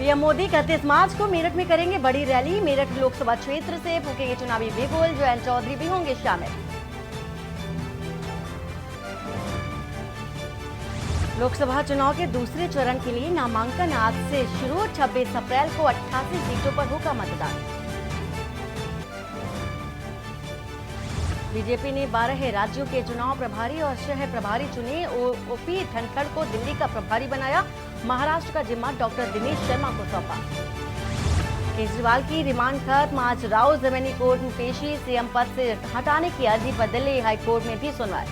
PM Modi 31 मार्च को मेरठ में करेंगे बड़ी रैली। मेरठ लोकसभा क्षेत्र से फूकेंगे चुनावी बिगुल। जयंत चौधरी भी होंगे शामिल। लोकसभा चुनाव के दूसरे चरण के लिए नामांकन आज से शुरू। 26 अप्रैल को 88 सीटों पर होगा मतदान। बीजेपी ने 12 राज्यों के चुनाव प्रभारी और शहर प्रभारी चुने। ओपी धनखड़ को दिल्ली का प्रभारी बनाया। महाराष्ट्र का जिम्मा डॉक्टर दिनेश शर्मा को सौंपा। केजरीवाल की रिमांड खत्म। आज राउज रेवेन्यू कोर्ट में पेशी। सीएम पद से हटाने की अर्जी पर दिल्ली हाईकोर्ट में भी सुनवाई।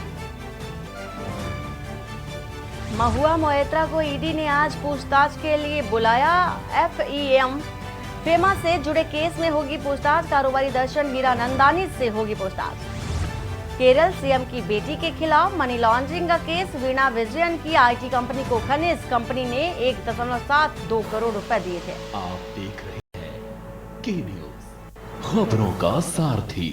महुआ मोइत्रा को ईडी ने आज पूछताछ के लिए बुलाया। एफईएम फेमा से जुड़े केस में होगी पूछताछ। कारोबारी दर्शन हीरानंदानी से होगी पूछताछ। केरल सीएम की बेटी के खिलाफ मनी लॉन्ड्रिंग का केस। वीणा विजयन की आईटी कंपनी को खनिज कंपनी ने 1.72 करोड़ रुपए दिए थे। आप देख रहे हैं के न्यूज, खबरों का सारथी।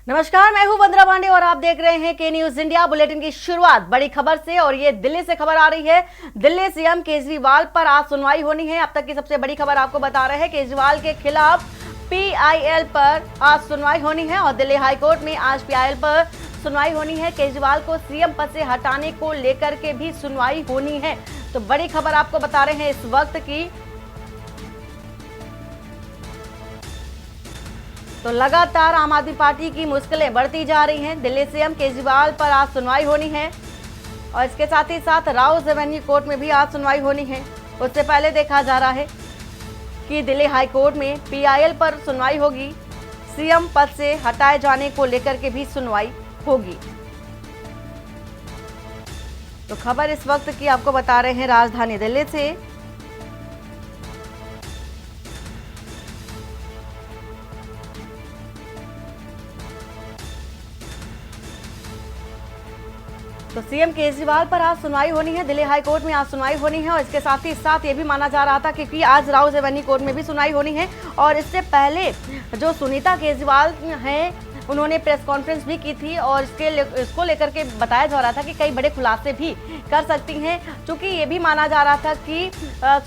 नमस्कार, मैं हूं वंदना पांडे और आप देख रहे हैं के न्यूज इंडिया। बुलेटिन की शुरुआत बड़ी खबर से, और ये दिल्ली से खबर आ रही है। दिल्ली सीएम केजरीवाल पर आज सुनवाई होनी है। अब तक की सबसे बड़ी खबर आपको बता रहे हैं। केजरीवाल के खिलाफ पीआईएल पर आज सुनवाई होनी है और दिल्ली हाईकोर्ट में आज पीआईएल पर सुनवाई होनी है। केजरीवाल को सीएम पद से हटाने को लेकर के भी सुनवाई होनी है। तो बड़ी खबर आपको बता रहे हैं इस वक्त की। तो लगातार आम आदमी पार्टी की मुश्किलें बढ़ती जा रही हैं। दिल्ली सीएम केजरीवाल पर आज सुनवाई होनी है और इसके साथ ही साथ राउज रेवेन्यू कोर्ट में भी आज सुनवाई होनी है। उससे पहले देखा जा रहा है कि दिल्ली हाई कोर्ट में पीआईएल पर सुनवाई होगी। सीएम पद से हटाए जाने को लेकर के भी सुनवाई होगी। तो खबर इस वक्त की आपको बता रहे हैं राजधानी दिल्ली से। तो सीएम केजरीवाल पर आज सुनवाई होनी है। दिल्ली हाई कोर्ट में आज सुनवाई होनी है और इसके साथ ही साथ ये भी माना जा रहा था क्योंकि आज राउज रेवेन्यू कोर्ट में भी सुनवाई होनी है। और इससे पहले जो सुनीता केजरीवाल हैं, उन्होंने प्रेस कॉन्फ्रेंस भी की थी और इसको लेकर के बताया जा रहा था कि कई बड़े खुलासे भी कर सकती हैं। चूंकि ये भी माना जा रहा था कि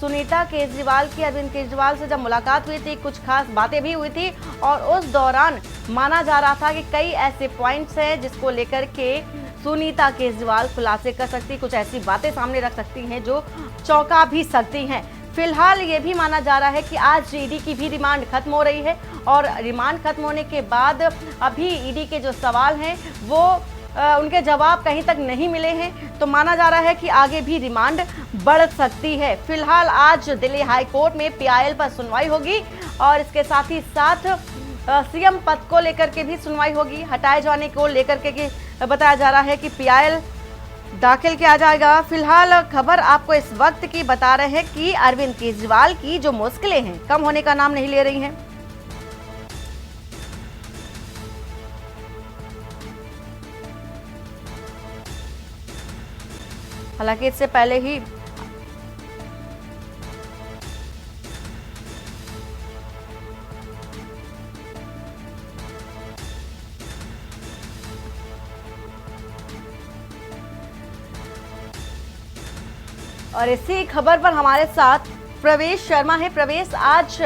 सुनीता केजरीवाल की अरविंद केजरीवाल से जब मुलाकात हुई थी, कुछ खास बातें भी हुई थी और उस दौरान माना जा रहा था कि कई ऐसे पॉइंट्स हैं जिसको लेकर के सुनीता केजरीवाल खुलासे कर सकती, कुछ ऐसी बातें सामने रख सकती हैं जो चौंका भी सकती हैं। फिलहाल ये भी माना जा रहा है कि आज ईडी की भी रिमांड खत्म हो रही है और रिमांड खत्म होने के बाद अभी ईडी के जो सवाल हैं वो उनके जवाब कहीं तक नहीं मिले हैं। तो माना जा रहा है कि आगे भी रिमांड बढ़ सकती है। फिलहाल आज दिल्ली हाई कोर्ट में पीआईएल पर सुनवाई होगी और इसके साथ ही साथ सीएम पद को लेकर के भी सुनवाई होगी। हटाए जाने को लेकर के बताया जा रहा है कि पीआईएल दाखिल किया जाएगा। फिलहाल खबर आपको इस वक्त की बता रहे हैं कि अरविंद केजरीवाल की जो मुश्किलें हैं कम होने का नाम नहीं ले रही हैं। हालांकि इससे पहले ही और इसी खबर पर हमारे साथ प्रवेश शर्मा है। प्रवेश, आज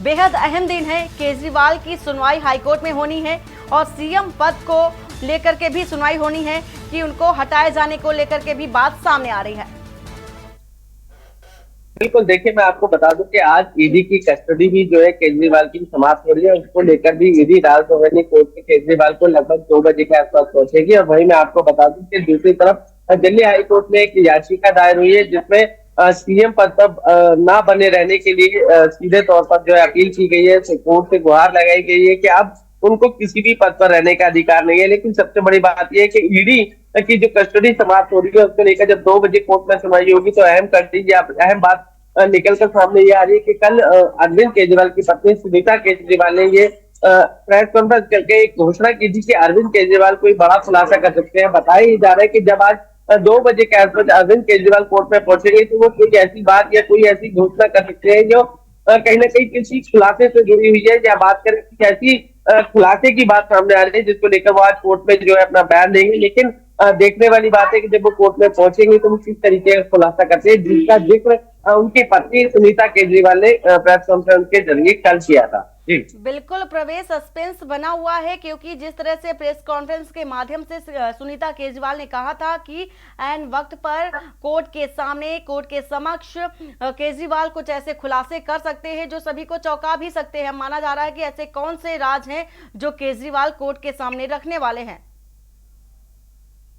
बेहद अहम दिन है। केजरीवाल की सुनवाई हाईकोर्ट में होनी है और सीएम पद को लेकर के भी सुनवाई होनी है कि उनको हटाए जाने को लेकर के भी बात सामने आ रही है। बिल्कुल, देखिए मैं आपको बता दूं कि आज ईडी की कस्टडी भी जो है केजरीवाल की समाप्त हो रही है। उसको लेकर भी ईडी राउज रेवेन्यू कोर्ट में केजरीवाल को लगभग 2 बजे के आसपास पहुंचेगी। और वहीं मैं आपको बता दूं कि दूसरी तरफ दिल्ली हाईकोर्ट में एक याचिका दायर हुई है जिसमें सीएम पद पर ना बने रहने के लिए सीधे तौर पर जो है अपील की गई है। कोर्ट से गुहार लगाई गई है कि अब उनको किसी भी पद पर रहने का अधिकार नहीं है। लेकिन सबसे बड़ी बात यह है कि ईडी की जो कस्टडी समाप्त हो रही है उसको लेकर जब 2 बजे कोर्ट में सुनवाई होगी तो अहम बात निकलकर सामने ये आ रही है कि कल अरविंद केजरीवाल की पत्नी सुनीता केजरीवाल ने ये प्रेस कॉन्फ्रेंस करके एक घोषणा की थी कि अरविंद केजरीवाल कोई बड़ा खुलासा कर सकते हैं। बताया ही जा रहा है कि जब आज 2 बजे के आसपास अरविंद केजरीवाल कोर्ट में पहुंचेंगे तो वो कोई ऐसी बात या कोई ऐसी घोषणा कर सकते हैं जो कहीं ना कहीं किसी खुलासे से जुड़ी हुई है, या बात करें कि ऐसी खुलासे की बात सामने आ रही है जिसको लेकर वो आज कोर्ट में जो है अपना बयान देंगे। लेकिन देखने वाली बात है कि जब वो कोर्ट में पहुंचेंगे तो वो किस तरीके का खुलासा करते हैं, जिसका जिक्र उनकी पत्नी सुनीता केजरीवाल ने प्रेस कॉन्फ्रेंस के जरिए कल किया था। जी बिल्कुल प्रवेश, सस्पेंस बना हुआ है क्योंकि जिस तरह से प्रेस कॉन्फ्रेंस के माध्यम से सुनीता केजरीवाल ने कहा था कि एन वक्त पर कोर्ट के सामने, कोर्ट के समक्ष केजरीवाल कुछ ऐसे खुलासे कर सकते हैं जो सभी को चौंका भी सकते हैं। माना जा रहा है कि ऐसे कौन से राज हैं जो केजरीवाल कोर्ट के सामने रखने वाले हैं।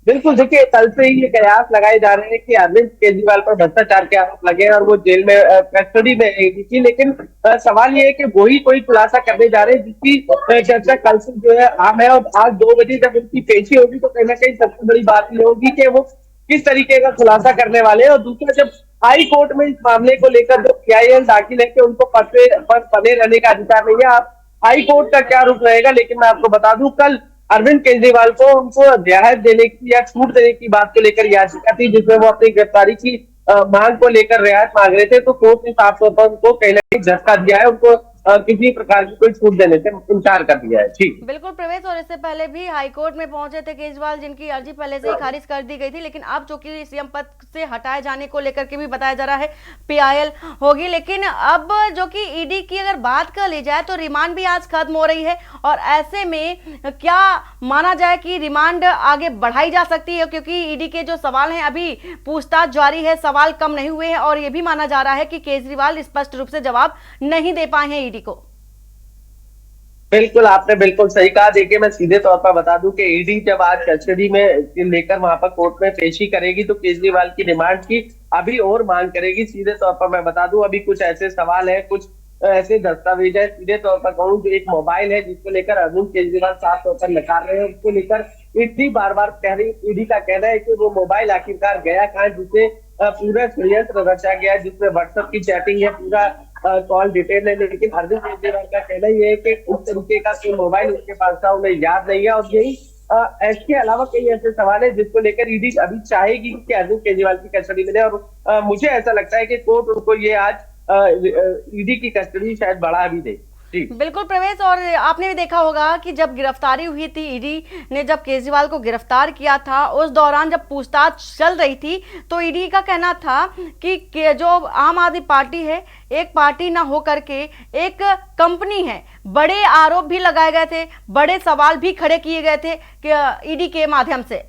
बिल्कुल, देखिए कल से ही ये कयास लगाए जा रहे हैं कि अरविंद केजरीवाल पर भ्रष्टाचार के आरोप लगे और वो जेल में कस्टडी में रहेगी, लेकिन सवाल ये है कि वही कोई खुलासा करने जा रहे हैं जिसकी चर्चा कल से जो है आम है। और आज 2 बजे जब उनकी पेशी होगी तो कहीं ना कहीं सबसे बड़ी बात ये होगी कि वो किस तरीके का खुलासा करने वाले हैं। और दूसरा, जब हाई कोर्ट में इस मामले को लेकर जो PIL दाखिल है कि उनको पर बने रहने का अधिकार नहीं है, आप हाई कोर्ट का क्या रुख रहेगा। लेकिन मैं आपको बता दूं, कल अरविंद केजरीवाल को उनको रियायत देने की या छूट देने की बात को लेकर याचिका थी जिसमें वो अपनी गिरफ्तारी की मांग को लेकर रियायत मांग रहे थे। तो कोर्ट ने साफ तौर पर उनको कहीं ना कहीं झटका दिया है, उनको किसी प्रकार की कोई छूट देने से इनकार कर दिया है। ठीक, बिल्कुल प्रवेश, और इससे पहले भी हाईकोर्ट में पहुंचे थे केजरीवाल जिनकी अर्जी पहले से ही खारिज कर दी गई थी, लेकिन अब जो कि सीएम पद से हटाए जाने को लेकर के भी बताया जा रहा है PIL होगी। लेकिन अब जो कि ईडी की अगर बात कर ली जाए तो रिमांड भी आज खत्म हो रही है और ऐसे में क्या माना जाए कि रिमांड आगे बढ़ाई जा सकती है, क्योंकि ईडी के जो सवाल हैं अभी पूछताछ जारी है, सवाल कम नहीं हुए हैं और ये भी माना जा रहा है कि केजरीवाल स्पष्ट रूप से जवाब नहीं दे पाए हैं ईडी को। बिल्कुल, आपने बिल्कुल सही कहा। देखिए, मैं सीधे तौर पर बता दूं कि ईडी जब आज कस्टडी में लेकर वहां पर कोर्ट में पेशी करेगी तो केजरीवाल की रिमांड की अभी और मांग करेगी। सीधे तौर पर मैं बता दूं, अभी कुछ ऐसे सवाल है, कुछ ऐसे दस्तावेज है, सीधे तौर पर कहूँ जो एक मोबाइल है जिसको लेकर अरविंद केजरीवाल साफ तौर पर नकार रहे हैं, उसको लेकर ईडी बार बार कह रही। ईडी का कहना है कि वो मोबाइल आखिरकार गया कहाँ, जिसे पूरा षड्यंत्र रचा गया, जिसमें व्हाट्सएप की चैटिंग है, पूरा कॉल डिटेल है। लेकिन अरविंद केजरीवाल का कहना ये है कि उस तरीके का कोई मोबाइल उसके पास था, उन्हें याद नहीं है। और यही इसके अलावा कई ऐसे सवाल है जिसको लेकर ईडी अभी चाहेगी कि अरविंद केजरीवाल की कस्टडी मिले। और मुझे ऐसा लगता है कि कोर्ट उनको ये आज ईडी की कस्टडी शायद बढ़ा भी दे। बिल्कुल प्रवेश, और आपने भी देखा होगा कि जब गिरफ्तारी हुई थी, ईडी ने जब केजरीवाल को गिरफ्तार किया था, उस दौरान जब पूछताछ चल रही थी तो ईडी का कहना था कि जो आम आदमी पार्टी है एक पार्टी ना हो करके एक कंपनी है। बड़े आरोप भी लगाए गए थे, बड़े सवाल भी खड़े किए गए थे ईडी के माध्यम से।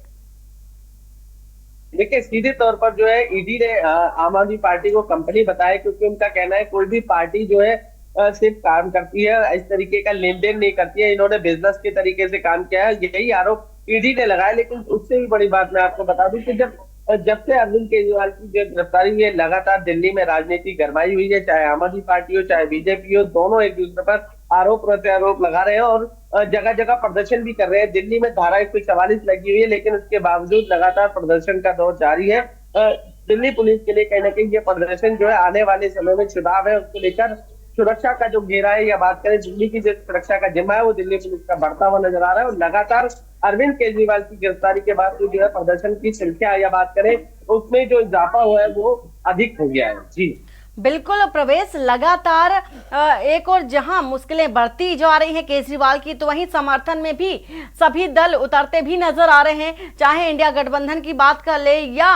देखिए, सीधे तौर पर जो है ईडी ने आम आदमी पार्टी को कंपनी बताया, क्योंकि उनका कहना है कोई भी पार्टी जो है सिर्फ काम करती है, इस तरीके का लेन देन नहीं करती है। इन्होंने बिजनेस के तरीके से काम किया है, यही आरोप ईडी ने लगाया। लेकिन उससे भी बड़ी बात मैं आपको बता दूं कि जब से अरविंद केजरीवाल की जो गिरफ्तारी हुई है, लगातार दिल्ली में राजनीति गरमाई हुई है। चाहे आम आदमी पार्टी हो चाहे बीजेपी हो, दोनों एक दूसरे पर आरोप प्रत्यारोप लगा रहे हैं और जगह जगह प्रदर्शन भी कर रहे हैं। दिल्ली में धारा 144 लगी हुई है, लेकिन उसके बावजूद लगातार प्रदर्शन का दौर जारी है। दिल्ली पुलिस के लिए कहीं ना कहीं ये प्रदर्शन जो है आने वाले समय में चुनाव है, उसको लेकर सुरक्षा का जो घेरा है या बात करें दिल्ली की जो सुरक्षा का जिम्मा है वो दिल्ली पुलिस का बढ़ता हुआ नजर आ रहा है। और लगातार अरविंद केजरीवाल की गिरफ्तारी के बाद जो है प्रदर्शन की संख्या या बात करें उसमें जो इजाफा हुआ है वो अधिक हो गया है। जी बिल्कुल प्रवेश, लगातार एक और जहां मुश्किलें बढ़ती जा रही हैं केजरीवाल की, तो वहीं समर्थन में भी सभी दल उतरते भी नजर आ रहे हैं। चाहे इंडिया गठबंधन की बात कर ले या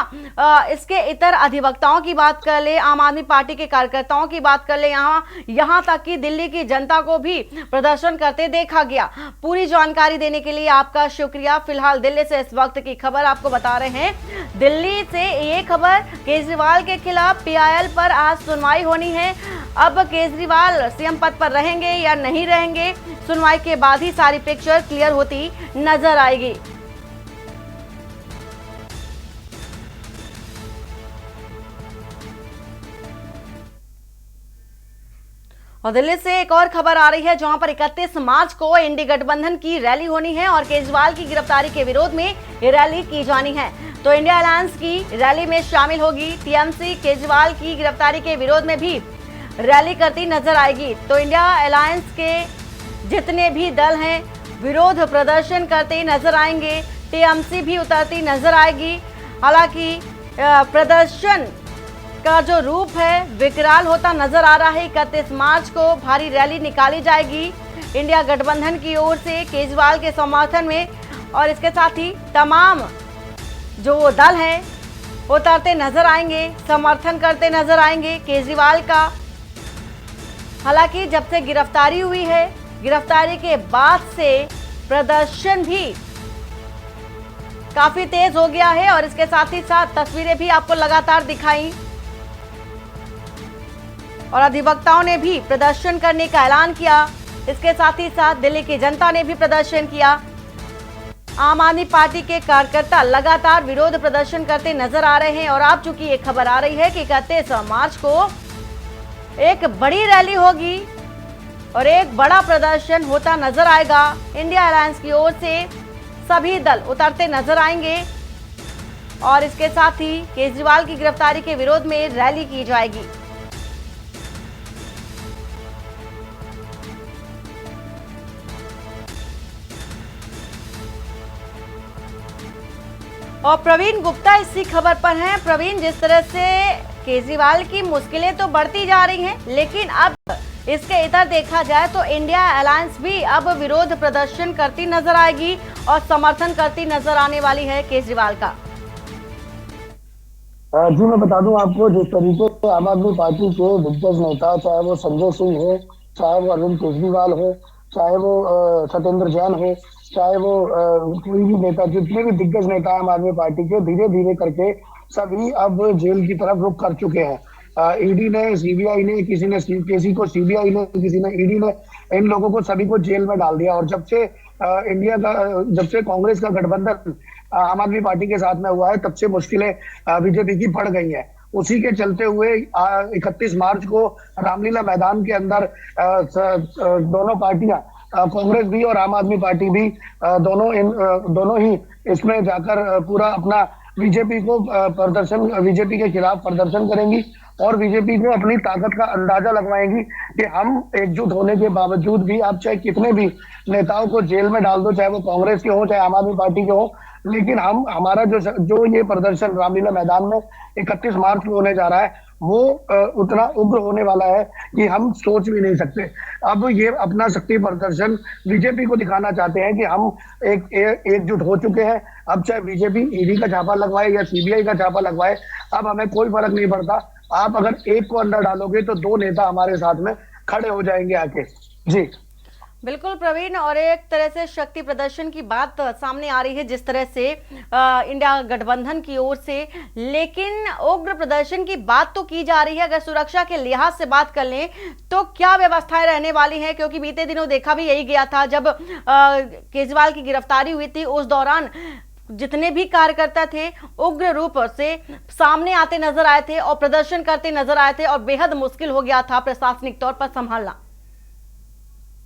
इसके इतर अधिवक्ताओं की बात कर ले, आम आदमी पार्टी के कार्यकर्ताओं की बात कर ले, यहाँ तक कि दिल्ली की जनता को भी प्रदर्शन करते देखा गया। पूरी जानकारी देने के लिए आपका शुक्रिया। फिलहाल दिल्ली से इस वक्त की खबर आपको बता रहे हैं। दिल्ली से ये खबर, केजरीवाल के खिलाफ PIL पर आज सुनवाई होनी है। अब केजरीवाल सीएम पद पर रहेंगे या नहीं रहेंगे, सुनवाई के बाद ही सारी पिक्चर क्लियर होती नजर आएगी। और दिल्ली से एक और खबर आ रही है जहां पर 31 मार्च को इंडी गठबंधन की रैली होनी है और केजरीवाल की गिरफ्तारी के विरोध में ये रैली की जानी है। तो इंडिया अलायंस की रैली में शामिल होगी टीएमसी। केजरीवाल की गिरफ्तारी के विरोध में भी रैली करती नजर आएगी। तो इंडिया अलायंस के जितने भी दल हैं विरोध प्रदर्शन करते नजर आएंगे। टीएमसी भी उतरती नजर आएगी। हालांकि प्रदर्शन का जो रूप है विकराल होता नजर आ रहा है। 31 मार्च को भारी रैली निकाली जाएगी इंडिया गठबंधन की ओर से केजरीवाल के समर्थन में, और इसके साथ ही तमाम जो दल हैं उतरते नजर आएंगे, समर्थन करते नजर आएंगे केजरीवाल का। हालांकि जब से गिरफ्तारी हुई है, गिरफ्तारी के बाद से प्रदर्शन भी काफी तेज हो गया है और इसके साथ ही साथ तस्वीरें भी आपको लगातार दिखाई और अधिवक्ताओं ने भी प्रदर्शन करने का ऐलान किया। इसके साथ ही साथ दिल्ली की जनता ने भी प्रदर्शन किया। आम आदमी पार्टी के कार्यकर्ता लगातार विरोध प्रदर्शन करते नजर आ रहे हैं और अब चूंकि ये खबर आ रही है कि 31 मार्च को एक बड़ी रैली होगी और एक बड़ा प्रदर्शन होता नजर आएगा। इंडिया अलायंस की ओर से सभी दल उतरते नजर आएंगे और इसके साथ ही केजरीवाल की गिरफ्तारी के विरोध में रैली की जाएगी। और प्रवीण गुप्ता इसी खबर पर हैं। प्रवीण, जिस तरह से केजरीवाल की मुश्किलें तो बढ़ती जा रही हैं, लेकिन अब इसके इधर देखा जाए तो इंडिया अलायंस भी अब विरोध प्रदर्शन करती नजर आएगी और समर्थन करती नजर आने वाली है केजरीवाल का। जी मैं बता दूं आपको, जिस तरीके से आम आदमी पार्टी के दिग्गज नेता, चाहे वो संजय सिंह हो, चाहे वो अरविंद केजरीवाल हो, चाहे वो सत्येंद्र जैन हो, चाहे वो कोई भी नेता, जितने भी दिग्गज नेता आम आदमी पार्टी के, धीरे धीरे करके सभी अब जेल की तरफ रुख कर चुके हैं। ईडी ने, सीबीआई ने, किसी को सीबीआई ने, किसी ने ईडी ने, इन लोगों को सभी को जेल में डाल दिया। और जब से कांग्रेस का गठबंधन आम आदमी पार्टी के साथ में हुआ है, तब से मुश्किलें बीजेपी की बढ़ गई हैं। उसी के चलते हुए 31 मार्च को रामलीला मैदान के अंदर दोनों पार्टियां, कांग्रेस भी और आम आदमी पार्टी भी, दोनों ही इसमें जाकर पूरा अपना बीजेपी के खिलाफ प्रदर्शन करेंगी और बीजेपी को अपनी ताकत का अंदाजा लगवाएंगी कि हम एकजुट होने के बावजूद भी, आप चाहे कितने भी नेताओं को जेल में डाल दो, चाहे वो कांग्रेस के हो चाहे आम आदमी पार्टी के हो, लेकिन हमारा जो ये प्रदर्शन रामलीला मैदान में 31 मार्च को होने जा रहा है, वो उतना उग्र होने वाला है कि हम सोच भी नहीं सकते। अब ये अपना शक्ति प्रदर्शन बीजेपी को दिखाना चाहते हैं कि हम एकजुट हो चुके हैं। अब चाहे बीजेपी ईडी का छापा लगवाए या सीबीआई का छापा लगवाए, अब हमें कोई फर्क नहीं पड़ता। आप अगर एक को अंदर डालोगे तो दो नेता हमारे साथ में खड़े हो जाएंगे आके। जी बिल्कुल प्रवीण, और एक तरह से शक्ति प्रदर्शन की बात सामने आ रही है जिस तरह से इंडिया गठबंधन की ओर से, लेकिन उग्र प्रदर्शन की बात तो की जा रही है। अगर सुरक्षा के लिहाज से बात कर लें तो क्या व्यवस्थाएं रहने वाली हैं, क्योंकि बीते दिनों देखा भी यही गया था जब केजरीवाल की गिरफ्तारी हुई थी, उस दौरान जितने भी कार्यकर्ता थे उग्र रूप से सामने आते नजर आए थे और प्रदर्शन करते नजर आए थे और बेहद मुश्किल हो गया था प्रशासनिक तौर पर संभालना।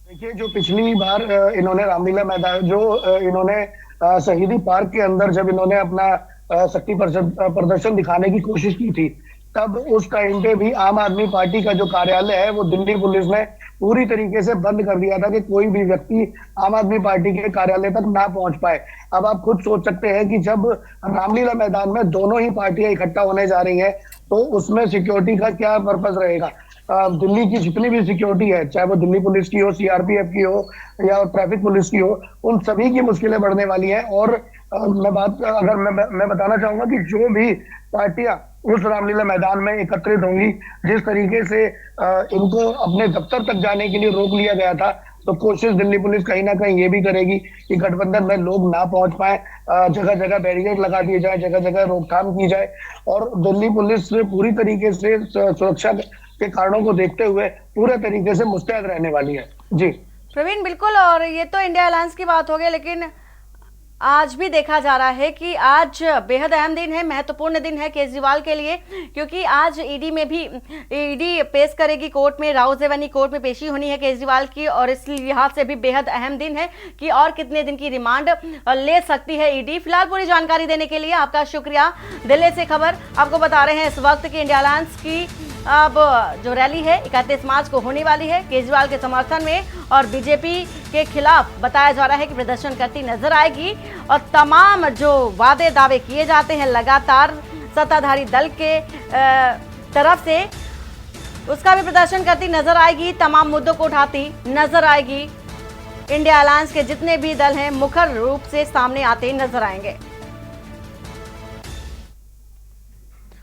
देखिए, जो पिछली बार इन्होंने रामलीला मैदान, जो इन्होंने शहीदी पार्क के अंदर जब इन्होंने अपना शक्ति प्रदर्शन दिखाने की कोशिश की थी, तब उस टाइम पे भी आम आदमी पार्टी का जो कार्यालय है वो दिल्ली पुलिस ने पूरी तरीके से बंद कर दिया था कि कोई भी व्यक्ति आम आदमी पार्टी के कार्यालय तक ना पहुंच पाए। अब आप खुद सोच सकते हैं कि जब रामलीला मैदान में दोनों ही पार्टियां इकट्ठा होने जा रही हैं तो उसमें सिक्योरिटी का क्या पर्पस रहेगा। दिल्ली की जितनी भी सिक्योरिटी है, चाहे वो दिल्ली पुलिस की हो, सीआरपीएफ की हो या ट्रैफिक पुलिस की हो, उन सभी की मुश्किलें बढ़ने वाली हैं। और मैं बताना चाहूंगा कि जो भी पार्टियां उस रामलीला मैदान में एकत्रित होंगी, जिस तरीके से इनको अपने दफ्तर तक जाने के लिए रोक लिया गया था, तो कोशिश दिल्ली पुलिस कहीं ना कहीं ये भी करेगी कि गठबंधन में लोग ना पहुंच पाए, जगह जगह बैरिकेड लगा दिए जाए, जगह जगह रोकथाम की जाए। और दिल्ली पुलिस पूरी तरीके से सुरक्षा के कारणों को देखते हुए पूरे तरीके से मुस्तैद रहने वाली है। जी प्रवीण, बिल्कुल। और ये तो इंडिया अलायंस की बात हो गई, लेकिन आज भी देखा जा रहा है कि आज बेहद अहम दिन है, महत्वपूर्ण दिन है केजरीवाल के लिए, क्योंकि आज ईडी पेश करेगी कोर्ट में, राउज रेवन्यू कोर्ट में पेशी होनी है केजरीवाल की, और इस लिहाज से भी बेहद अहम दिन है कि और कितने दिन की रिमांड ले सकती है ईडी। फिलहाल पूरी जानकारी देने के लिए आपका शुक्रिया। दिल्ली से खबर आपको बता रहे हैं इस वक्त की इंडिया अलायंस की अब जो रैली है 31 मार्च को होने वाली है केजरीवाल के समर्थन में, और बीजेपी के खिलाफ बताया जा रहा है कि प्रदर्शन करती नजर आएगी और तमाम जो वादे दावे किए जाते हैं लगातार सत्ताधारी दल के तरफ से, उसका भी प्रदर्शन करती नजर आएगी, तमाम मुद्दों को उठाती नजर आएगी। इंडिया अलायंस के जितने भी दल हैं मुखर रूप से सामने आते नजर आएंगे।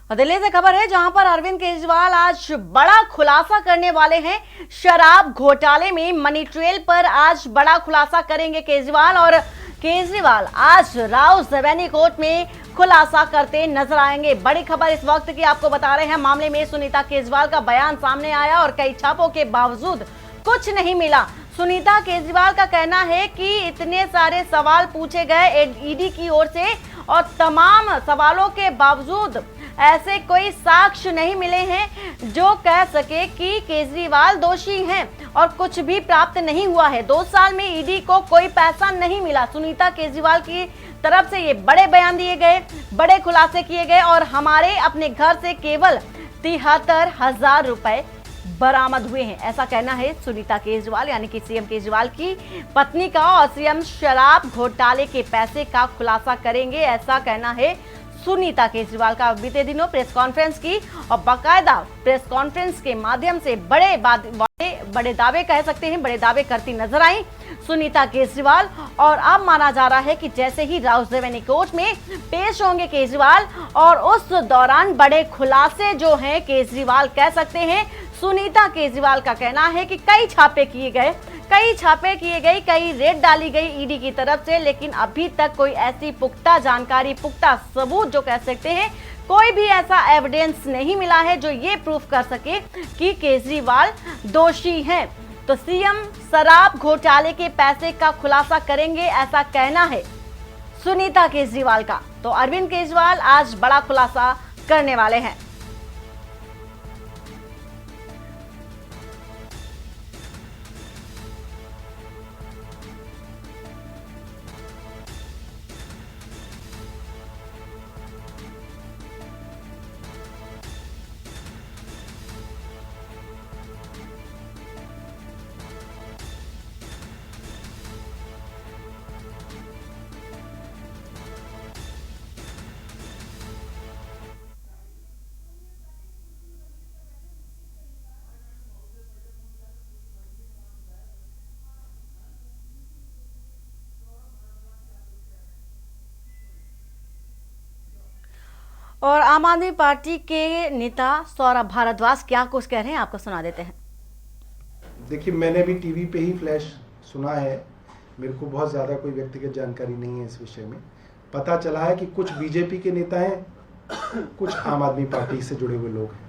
और दिल्ली से खबर है जहां पर अरविंद केजरीवाल आज बड़ा खुलासा करने वाले हैं। शराब घोटाले में मनी ट्रेल पर आज बड़ा खुलासा करेंगे केजरीवाल, और केजरीवाल आज राव रेवेन्यू कोर्ट में खुलासा करते नजर आएंगे। बड़ी खबर इस वक्त की आपको बता रहे हैं, मामले में सुनीता केजरीवाल का बयान सामने आया और कई छापों के बावजूद कुछ नहीं मिला। सुनीता केजरीवाल का कहना है कि इतने सारे सवाल पूछे गए ईडी की ओर से और तमाम सवालों के बावजूद ऐसे कोई साक्ष्य नहीं मिले हैं जो कह सके कि केजरीवाल दोषी हैं, और कुछ भी प्राप्त नहीं हुआ है। 2 साल में ईडी को कोई पैसा नहीं मिला। सुनीता केजरीवाल की तरफ से ये बड़े बयान दिए गए, बड़े खुलासे किए गए, और हमारे अपने घर से केवल 73,000 रुपए बरामद हुए हैं, ऐसा कहना है सुनीता केजरीवाल यानी कि सीएम केजरीवाल की पत्नी का। और सीएम शराब घोटाले के पैसे का खुलासा करेंगे, ऐसा कहना है सुनीता केजरीवाल का। बीते दिनों प्रेस कॉन्फ्रेंस की और बाकायदा प्रेस कॉन्फ्रेंस के माध्यम से बड़े दावे कह सकते हैं, बड़े दावे करती नजर आई सुनीता केजरीवाल। और अब माना जा रहा है कि जैसे ही राव रेवेन्यू कोर्ट में पेश होंगे केजरीवाल, और उस दौरान बड़े खुलासे जो हैं केजरीवाल कह सकते हैं। सुनीता केजरीवाल का कहना है कि कई छापे किए गए, कई रेड डाली गई ईडी की तरफ से, लेकिन अभी तक कोई ऐसी पुख्ता जानकारी, पुख्ता सबूत जो कह सकते हैं, कोई भी ऐसा एविडेंस नहीं मिला है जो ये प्रूफ कर सके कि केजरीवाल दोषी हैं। तो सीएम शराब घोटाले के पैसे का खुलासा करेंगे, ऐसा कहना है सुनीता केजरीवाल का। तो अरविंद केजरीवाल आज बड़ा खुलासा करने वाले हैं। और आम आदमी पार्टी के नेता सौरभ भारद्वाज क्या कुछ कह रहे हैं, आपको सुना देते हैं। देखिए, मैंने भी टीवी पे ही फ्लैश सुना है, मेरे को बहुत ज़्यादा कोई व्यक्तिगत जानकारी नहीं है इस विषय में। पता चला है कि कुछ बीजेपी के नेता हैं, कुछ आम आदमी पार्टी से जुड़े हुए लोग हैं।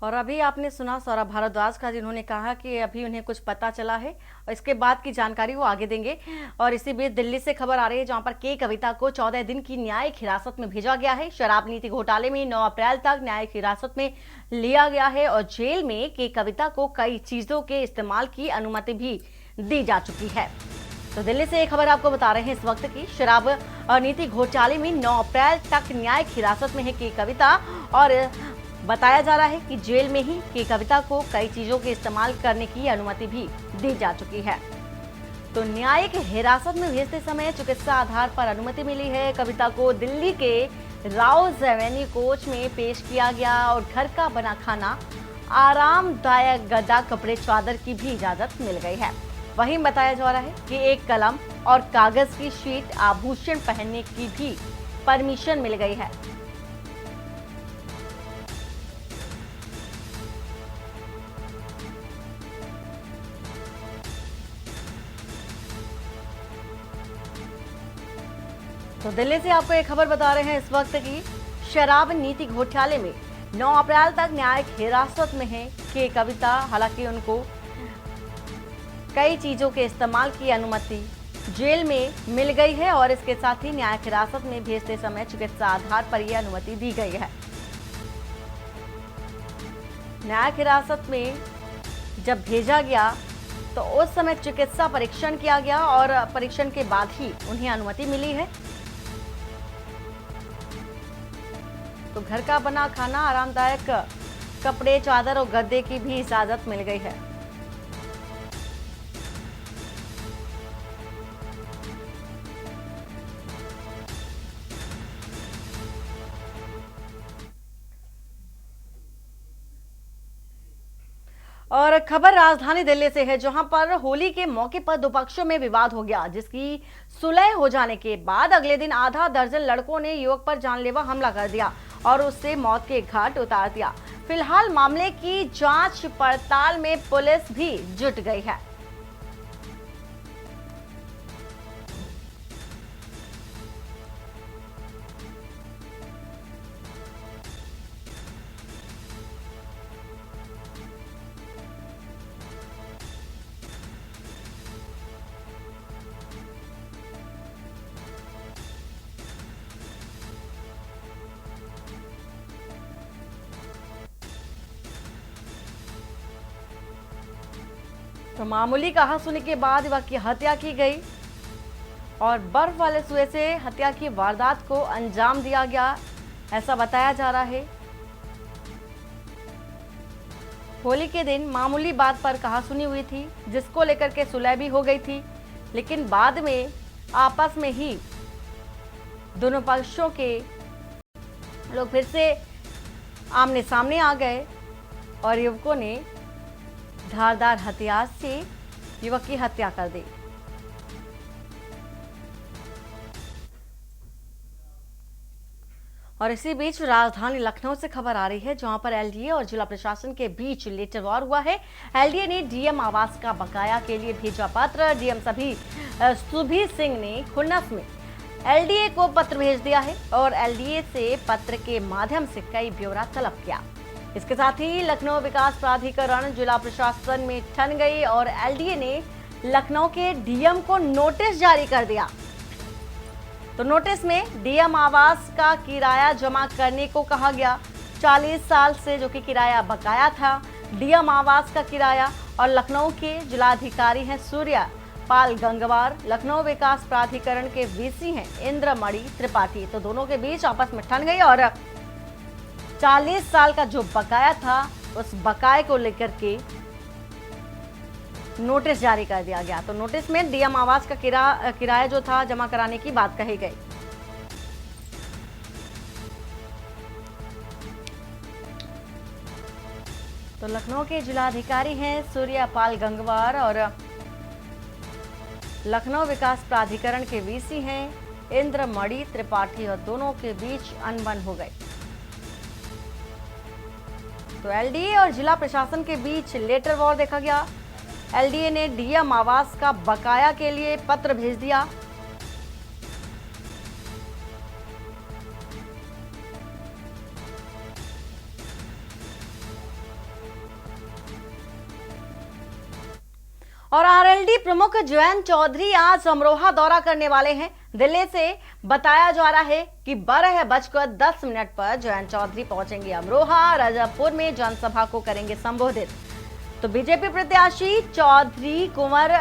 और अभी आपने सुना सौरभ भारद्वाज का, जिन्होंने कहा कि अभी उन्हें कुछ पता चला है और इसके बाद की जानकारी वो आगे देंगे। और इसी बीच दिल्ली से खबर आ रही है जहां पर के कविता को 14 दिन की न्यायिक हिरासत में भेजा गया है। शराब नीति घोटाले में 9 अप्रैल तक न्यायिक हिरासत में लिया गया है और जेल में के कविता को कई चीजों के इस्तेमाल की अनुमति भी दी जा चुकी है। तो दिल्ली से एक खबर आपको बता रहे हैं इस वक्त की, शराब नीति घोटाले में 9 अप्रैल तक न्यायिक हिरासत में है के कविता, और बताया जा रहा है कि जेल में ही के कविता को कई चीजों के इस्तेमाल करने की अनुमति भी दी जा चुकी है। तो न्यायिक हिरासत में भेजते समय चिकित्सा आधार पर अनुमति मिली है। कविता को दिल्ली के राव रेवेन्यू कोर्ट में पेश किया गया और घर का बना खाना, आरामदायक गद्दा, कपड़े, चादर की भी इजाजत मिल गई है। वहीं बताया जा रहा है कि एक कलम और कागज की शीट, आभूषण पहनने की भी परमिशन मिल गई है। तो दिल्ली से आपको एक खबर बता रहे हैं इस वक्त की, शराब नीति घोटाले में 9 अप्रैल तक न्यायिक हिरासत में है के कविता। हालांकि उनको कई चीजों के इस्तेमाल की अनुमति जेल में मिल गई है और इसके साथ ही न्यायिक हिरासत में भेजते समय चिकित्सा आधार पर यह अनुमति दी गई है। न्यायिक हिरासत में जब भेजा गया तो उस समय चिकित्सा परीक्षण किया गया और परीक्षण के बाद ही उन्हें अनुमति मिली है। तो घर का बना खाना, आरामदायक कपड़े, चादर और गद्दे की भी इजाजत मिल गई है। और खबर राजधानी दिल्ली से है, जहां पर होली के मौके पर दो पक्षों में विवाद हो गया, जिसकी सुलह हो जाने के बाद अगले दिन आधा दर्जन लड़कों ने युवक पर जानलेवा हमला कर दिया और उससे मौत के घाट उतार दिया। फिलहाल मामले की जांच पड़ताल में पुलिस भी जुट गई है। तो मामूली कहासुनी के बाद युवक की हत्या की गई और बर्फ वाले सुए से हत्या की वारदात को अंजाम दिया गया, ऐसा बताया जा रहा है। होली के दिन मामूली बात पर कहासुनी हुई थी, जिसको लेकर के सुलह भी हो गई थी, लेकिन बाद में आपस में ही दोनों पक्षों के लोग फिर से आमने सामने आ गए और युवकों ने धारदार हथियार से युवक की हत्या कर दी। और इसी बीच राजधानी लखनऊ से खबर आ रही है, जहां पर एलडीए और जिला प्रशासन के बीच लेटर वॉर हुआ है। एलडीए ने डीएम आवास का बकाया के लिए भेजा पत्र। डीएम सुभी सिंह ने खुन्नस में एलडीए को पत्र भेज दिया है और एलडीए से पत्र के माध्यम से कई ब्यौरा तलब किया। इसके साथ ही लखनऊ विकास प्राधिकरण जिला प्रशासन में ठन गई और एलडीए ने लखनऊ के डीएम को नोटिस जारी कर दिया। तो नोटिस में डीएम आवास का किराया जमा करने को कहा गया। 40 साल से जो कि किराया बकाया था, डीएम आवास का किराया। और लखनऊ के जिलाधिकारी हैं सूर्या पाल गंगवार, लखनऊ विकास प्राधिकरण के वीसी हैं इंद्रमणि त्रिपाठी। तो दोनों के बीच आपस में ठन गई और 40 साल का जो बकाया था, उस बकाये को लेकर के नोटिस जारी कर दिया गया। तो नोटिस में डीएम आवास का किराया जो था जमा कराने की बात कही गई। तो लखनऊ के जिलाधिकारी हैं सूर्यपाल गंगवार और लखनऊ विकास प्राधिकरण के वीसी हैं इंद्रमणि त्रिपाठी और दोनों के बीच अनबन हो गई। तो एलडीए और जिला प्रशासन के बीच लेटर वॉर देखा गया। एलडीए ने डीएम आवास का बकाया के लिए पत्र भेज दिया। और आरएलडी प्रमुख जयंत चौधरी आज अमरोहा दौरा करने वाले हैं। दिल्ली से बताया जा रहा है कि 12:10 पर जयंत चौधरी पहुंचेंगे अमरोहा। रजबपुर में जनसभा को करेंगे संबोधित। तो बीजेपी प्रत्याशी चौधरी कुंवर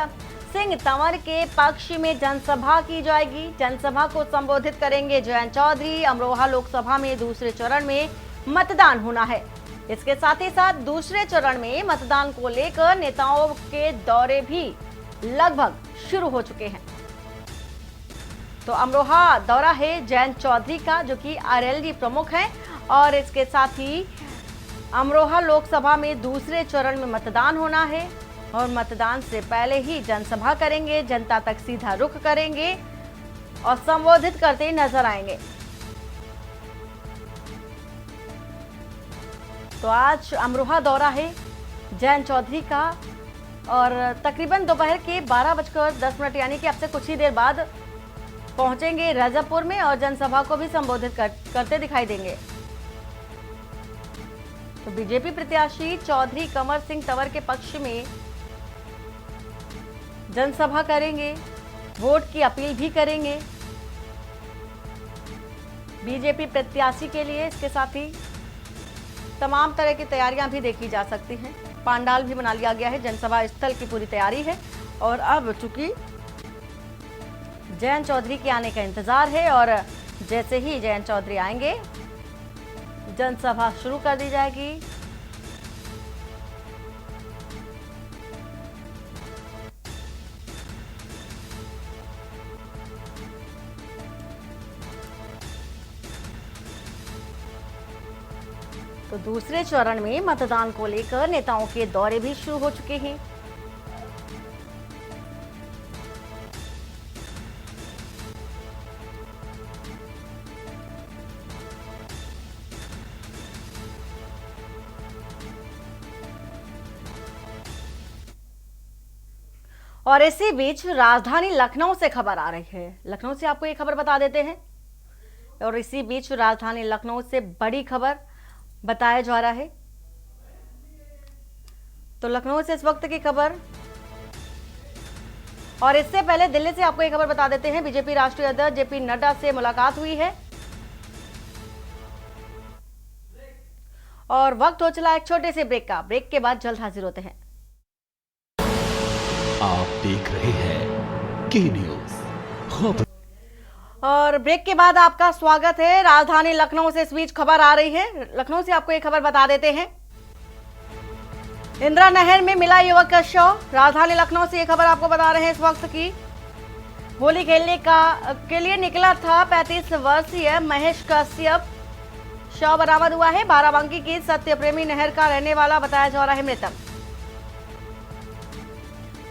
सिंह तंवर के पक्ष में जनसभा की जाएगी। जनसभा को संबोधित करेंगे जयंत चौधरी। अमरोहा लोकसभा में दूसरे चरण में मतदान होना है। इसके साथ ही साथ दूसरे चरण में मतदान को लेकर नेताओं के दौरे भी लगभग शुरू हो चुके हैं। तो अमरोहा दौरा है जयंत चौधरी का, जो कि आरएलडी प्रमुख हैं। और इसके साथ ही अमरोहा लोकसभा में दूसरे चरण में मतदान होना है और मतदान से पहले ही जनसभा करेंगे, जनता तक सीधा रुख करेंगे और संबोधित करते नजर आएंगे। तो आज अमरोहा दौरा है जयंत चौधरी का और तकरीबन दोपहर के 12:10 यानी कि अब से कुछ ही देर बाद पहुंचेंगे रजबपुर में और जनसभा को भी संबोधित करते दिखाई देंगे। तो बीजेपी प्रत्याशी चौधरी कंवर सिंह तंवर के पक्ष में जनसभा करेंगे, वोट की अपील भी करेंगे बीजेपी प्रत्याशी के लिए। इसके साथ ही तमाम तरह की तैयारियां भी देखी जा सकती हैं। पंडाल भी बना लिया गया है, जनसभा स्थल की पूरी तैयारी है। और अब चूंकि जयंत चौधरी के आने का इंतजार है और जैसे ही जयंत चौधरी आएंगे जनसभा शुरू कर दी जाएगी। तो दूसरे चरण में मतदान को लेकर नेताओं के दौरे भी शुरू हो चुके हैं। और इसी बीच राजधानी लखनऊ से खबर आ रही है। लखनऊ से आपको ये खबर बता देते हैं। और इसी बीच राजधानी लखनऊ से बड़ी खबर बताया जा रहा है। तो लखनऊ से इस वक्त की खबर, और इससे पहले दिल्ली से आपको ये खबर बता देते हैं। बीजेपी राष्ट्रीय अध्यक्ष जेपी नड्डा से मुलाकात हुई है और वक्त हो चला एक छोटे से ब्रेक का। ब्रेक के बाद जल्द हाजिर होते हैं। आप देख रहे हैं के न्यूज खबर। और ब्रेक के बाद आपका स्वागत है। राजधानी लखनऊ से इस बीच खबर आ रही है। लखनऊ से आपको एक खबर बता देते हैं। इंदिरा नहर में मिला युवक का शव। राजधानी लखनऊ से ये खबर आपको बता रहे हैं इस वक्त की। होली खेलने के लिए निकला था 35 वर्षीय महेश कश्यप। शव बरामद हुआ है। बाराबंकी की सत्यप्रेमी नहर का रहने वाला बताया जा रहा है मृतक।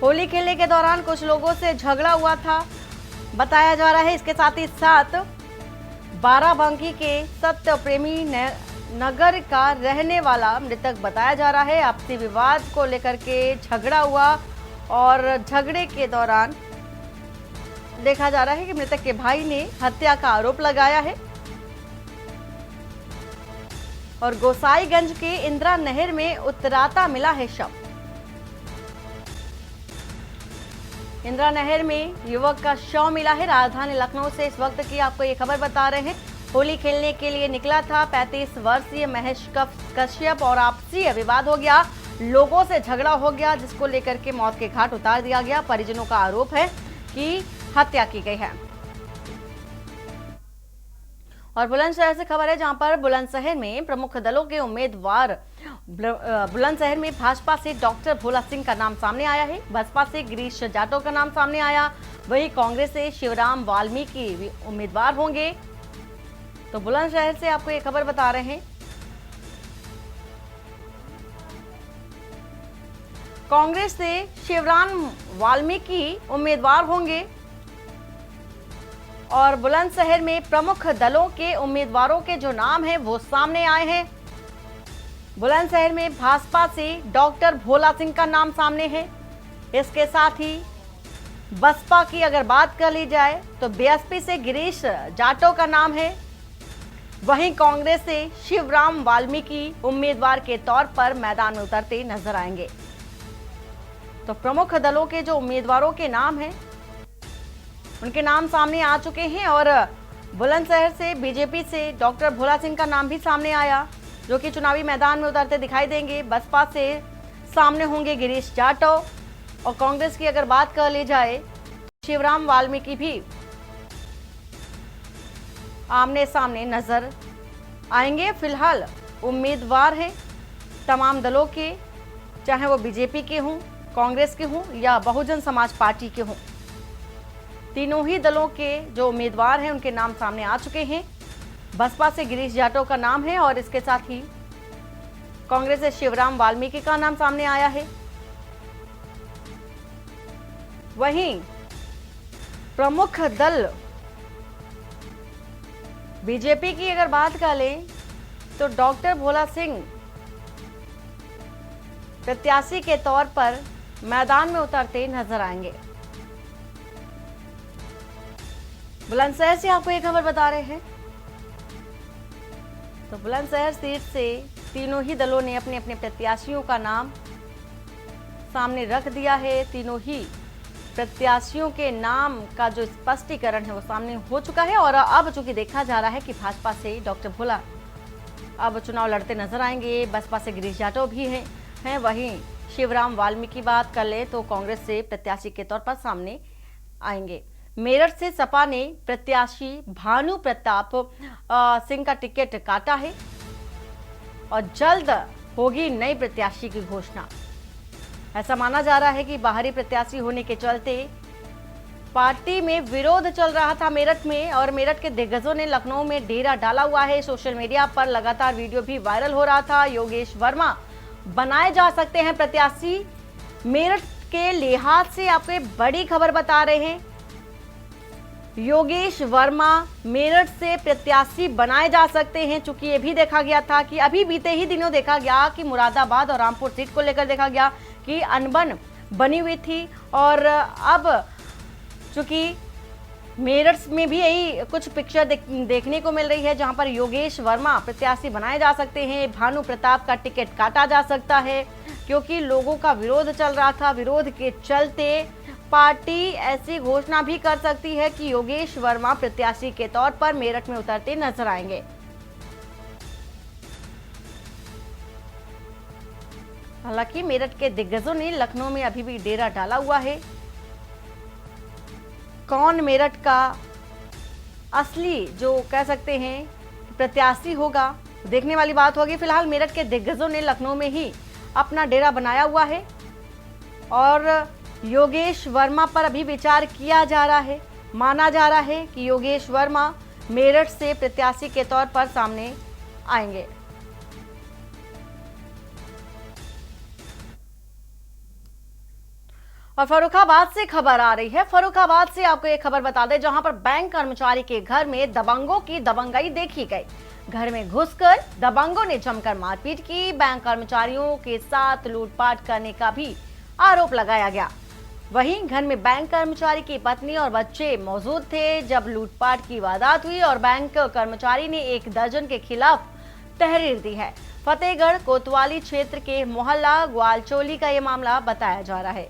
होली खेलने के दौरान कुछ लोगों से झगड़ा हुआ था बताया जा रहा है। इसके साथ ही साथ बाराबंकी के सत्यप्रेमी नगर का रहने वाला मृतक बताया जा रहा है। आपसी विवाद को लेकर के झगड़ा हुआ और झगड़े के दौरान देखा जा रहा है कि मृतक के भाई ने हत्या का आरोप लगाया है। और गोसाईगंज के इंदिरा नहर में उतराता मिला है शव। इंदिरा नहर में युवक का शव मिला है। राजधानी लखनऊ से इस वक्त की आपको ये खबर बता रहे हैं। होली खेलने के लिए निकला था 35 वर्षीय महेश कश्यप और आपसी विवाद हो गया। लोगों से झगड़ा हो गया जिसको लेकर के मौत के घाट उतार दिया गया। परिजनों का आरोप है कि हत्या की गई है। और बुलंदशहर से खबर है जहां पर बुलंदशहर में प्रमुख दलों के उम्मीदवार बुलंदशहर में भाजपा से डॉक्टर भोला सिंह का नाम सामने आया है। बसपा से गिरीश जाटव का नाम सामने आया। वहीं कांग्रेस से शिवराम वाल्मीकि उम्मीदवार होंगे। तो बुलंदशहर से आपको ये खबर बता रहे हैं। कांग्रेस से शिवराम वाल्मीकि उम्मीदवार होंगे। और बुलंदशहर में प्रमुख दलों के उम्मीदवारों के जो नाम हैं वो सामने आए हैं। बुलंदशहर में भाजपा से डॉक्टर भोला सिंह का नाम सामने है। इसके साथ ही बसपा की अगर बात कर ली जाए तो बीएसपी से गिरीश जाटव का नाम है। वहीं कांग्रेस से शिवराम वाल्मीकि उम्मीदवार के तौर पर मैदान में उतरते नजर आएंगे। तो प्रमुख दलों के जो उम्मीदवारों के नाम हैं उनके नाम सामने आ चुके हैं। और बुलंदशहर से बीजेपी से डॉक्टर भोला सिंह का नाम भी सामने आया जो कि चुनावी मैदान में उतरते दिखाई देंगे। बसपा से सामने होंगे गिरीश जाटव। और कांग्रेस की अगर बात कर ली जाए तो शिवराम वाल्मीकि भी आमने सामने नजर आएंगे। फिलहाल उम्मीदवार हैं तमाम दलों के, चाहे वो बीजेपी के हों, कांग्रेस के हों या बहुजन समाज पार्टी के हों। तीनों ही दलों के जो उम्मीदवार हैं उनके नाम सामने आ चुके हैं। बसपा से गिरीश जाटव का नाम है और इसके साथ ही कांग्रेस से शिवराम वाल्मीकि का नाम सामने आया है। वहीं प्रमुख दल बीजेपी की अगर बात कर लें तो डॉक्टर भोला सिंह प्रत्याशी के तौर पर मैदान में उतरते नजर आएंगे। बुलंदशहर से आपको एक खबर बता रहे हैं। तो बुलंदशहर सीट से तीनों ही दलों ने अपने अपने प्रत्याशियों का नाम सामने रख दिया है। तीनों ही प्रत्याशियों के नाम का जो स्पष्टीकरण है वो सामने हो चुका है। और अब चूंकि देखा जा रहा है कि भाजपा से डॉक्टर भोला अब चुनाव लड़ते नजर आएंगे। बसपा से गिरीश जाटव भी हैं। वहीं शिवराम वाल्मीकि की बात कर ले तो कांग्रेस से प्रत्याशी के तौर पर सामने आएंगे। मेरठ से सपा ने प्रत्याशी भानु प्रताप सिंह का टिकट काटा है और जल्द होगी नई प्रत्याशी की घोषणा। ऐसा माना जा रहा है कि बाहरी प्रत्याशी होने के चलते पार्टी में विरोध चल रहा था मेरठ में, और मेरठ के दिग्गजों ने लखनऊ में डेरा डाला हुआ है। सोशल मीडिया पर लगातार वीडियो भी वायरल हो रहा था। योगेश वर्मा बनाए जा सकते हैं प्रत्याशी। मेरठ के लिहाज से आपको बड़ी खबर बता रहे हैं, योगेश वर्मा मेरठ से प्रत्याशी बनाए जा सकते हैं। चूंकि ये भी देखा गया था कि अभी बीते ही दिनों देखा गया कि मुरादाबाद और रामपुर सीट को लेकर देखा गया कि अनबन बनी हुई थी, और अब चूंकि मेरठ में भी यही कुछ पिक्चर देखने को मिल रही है, जहां पर योगेश वर्मा प्रत्याशी बनाए जा सकते हैं। भानु प्रताप का टिकट काटा जा सकता है, क्योंकि लोगों का विरोध चल रहा था। विरोध के चलते पार्टी ऐसी घोषणा भी कर सकती है कि योगेश वर्मा प्रत्याशी के तौर पर मेरठ में उतरते नजर आएंगे। हालांकि मेरठ के दिग्गजों ने लखनऊ में अभी भी डेरा डाला हुआ है। कौन मेरठ का असली जो कह सकते हैं प्रत्याशी होगा, देखने वाली बात होगी। फिलहाल मेरठ के दिग्गजों ने लखनऊ में ही अपना डेरा बनाया हुआ है, और योगेश वर्मा पर अभी विचार किया जा रहा है। माना जा रहा है कि योगेश वर्मा मेरठ से प्रत्याशी के तौर पर सामने आएंगे। और फर्रुखाबाद से खबर आ रही है। फर्रुखाबाद से आपको एक खबर बता दें, जहां पर बैंक कर्मचारी के घर में दबंगों की दबंगई देखी गई। घर में घुसकर दबंगों ने जमकर मारपीट की। बैंक कर्मचारियों के साथ लूटपाट करने का भी आरोप लगाया गया। वहीं घर में बैंक कर्मचारी की पत्नी और बच्चे मौजूद थे जब लूटपाट की वारदात हुई, और बैंक कर्मचारी ने 1 दर्जन के खिलाफ तहरीर दी है। फतेहगढ़ कोतवाली क्षेत्र के मोहल्ला ग्वालचोली का यह मामला बताया जा रहा है।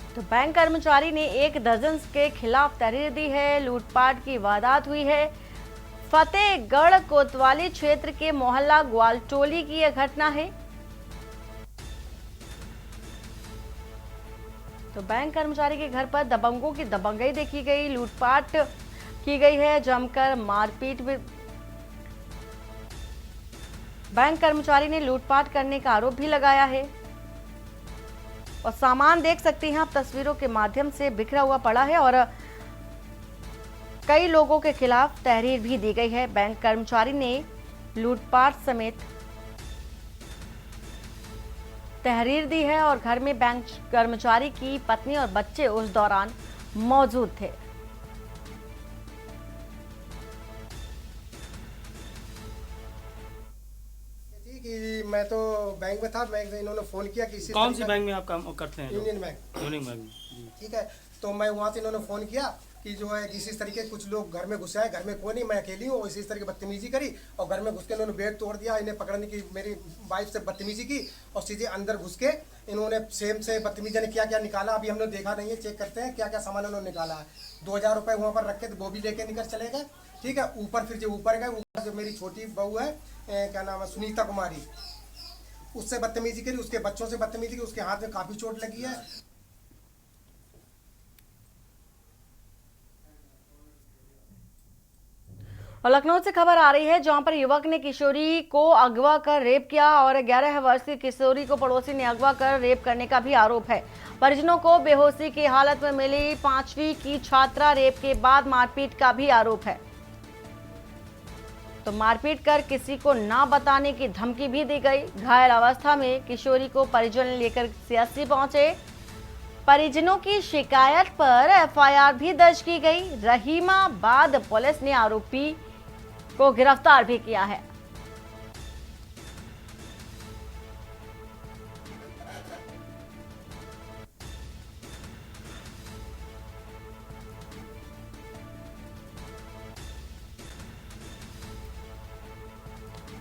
तो बैंक कर्मचारी ने 1 दर्जन के खिलाफ तहरीर दी है। लूटपाट की वारदात हुई है। फतेहगढ़ कोतवाली क्षेत्र के मोहल्ला ग्वालटोली की यह घटना है। तो बैंक कर्मचारी के घर पर दबंगों की दबंगई देखी गई, लूटपाट की गई है, जमकर मारपीट भी। बैंक कर्मचारी ने लूटपाट करने का आरोप भी लगाया है, और सामान देख सकते हैं आप तस्वीरों के माध्यम से बिखरा हुआ पड़ा है, और कई लोगों के खिलाफ तहरीर भी दी गई है। बैंक कर्मचारी ने लूटपाट समेत तहरीर दी है, और घर में बैंक कर्मचारी की पत्नी और बच्चे उस दौरान मौजूद थे। कि मैं तो बैंक में था, बैंक से इन्होंने फ़ोन किया कि कौन सी बैंक में आप काम करते हैं? Union bank. यूनियन बैंक में, जी। ठीक है, तो मैं वहाँ से इन्होंने फ़ोन किया कि जो है किसी तरीके कुछ लोग घर में घुसे आए, घर में कोई नहीं, मैं अकेली हूँ, इसी तरह की बदतमीजी करी, और घर में घुस के इन्होंने बेड तोड़ दिया। इन्हें पकड़ने की मेरी वाइफ से बदतमीजी की, और सीधे अंदर घुस के इन्होंने सेम से बदतमीजी ने क्या क्या निकाला अभी हमने देखा नहीं है, चेक करते हैं क्या क्या सामान उन्होंने निकाला है। 2000 रुपये वहाँ पर रखे थे, वो भी लेके निकल चले गए। ठीक है, ऊपर फिर जो ऊपर गए, ऊपर जो मेरी छोटी बहू है, क्या नाम है, सुनीता कुमारी, उससे बदतमीजी करी, उसके बच्चों से बदतमीजी की, उसके हाथ में काफ़ी चोट लगी है। और लखनऊ से खबर आ रही है, जहां पर युवक ने किशोरी को अगवा कर रेप किया, और 11 वर्षीय किशोरी को पड़ोसी ने अगवा कर रेप करने का भी आरोप है। परिजनों को बेहोशी की हालत में मिली 5वीं की छात्रा, रेप के बाद मारपीट का भी आरोप है। तो मारपीट कर किसी को ना बताने की धमकी भी दी गई। घायल अवस्था में किशोरी को परिजन लेकर सीएससी पहुंचे। परिजनों की शिकायत पर एफआईआर भी दर्ज की गई। रहीमाबाद पुलिस ने आरोपी को गिरफ्तार भी किया है।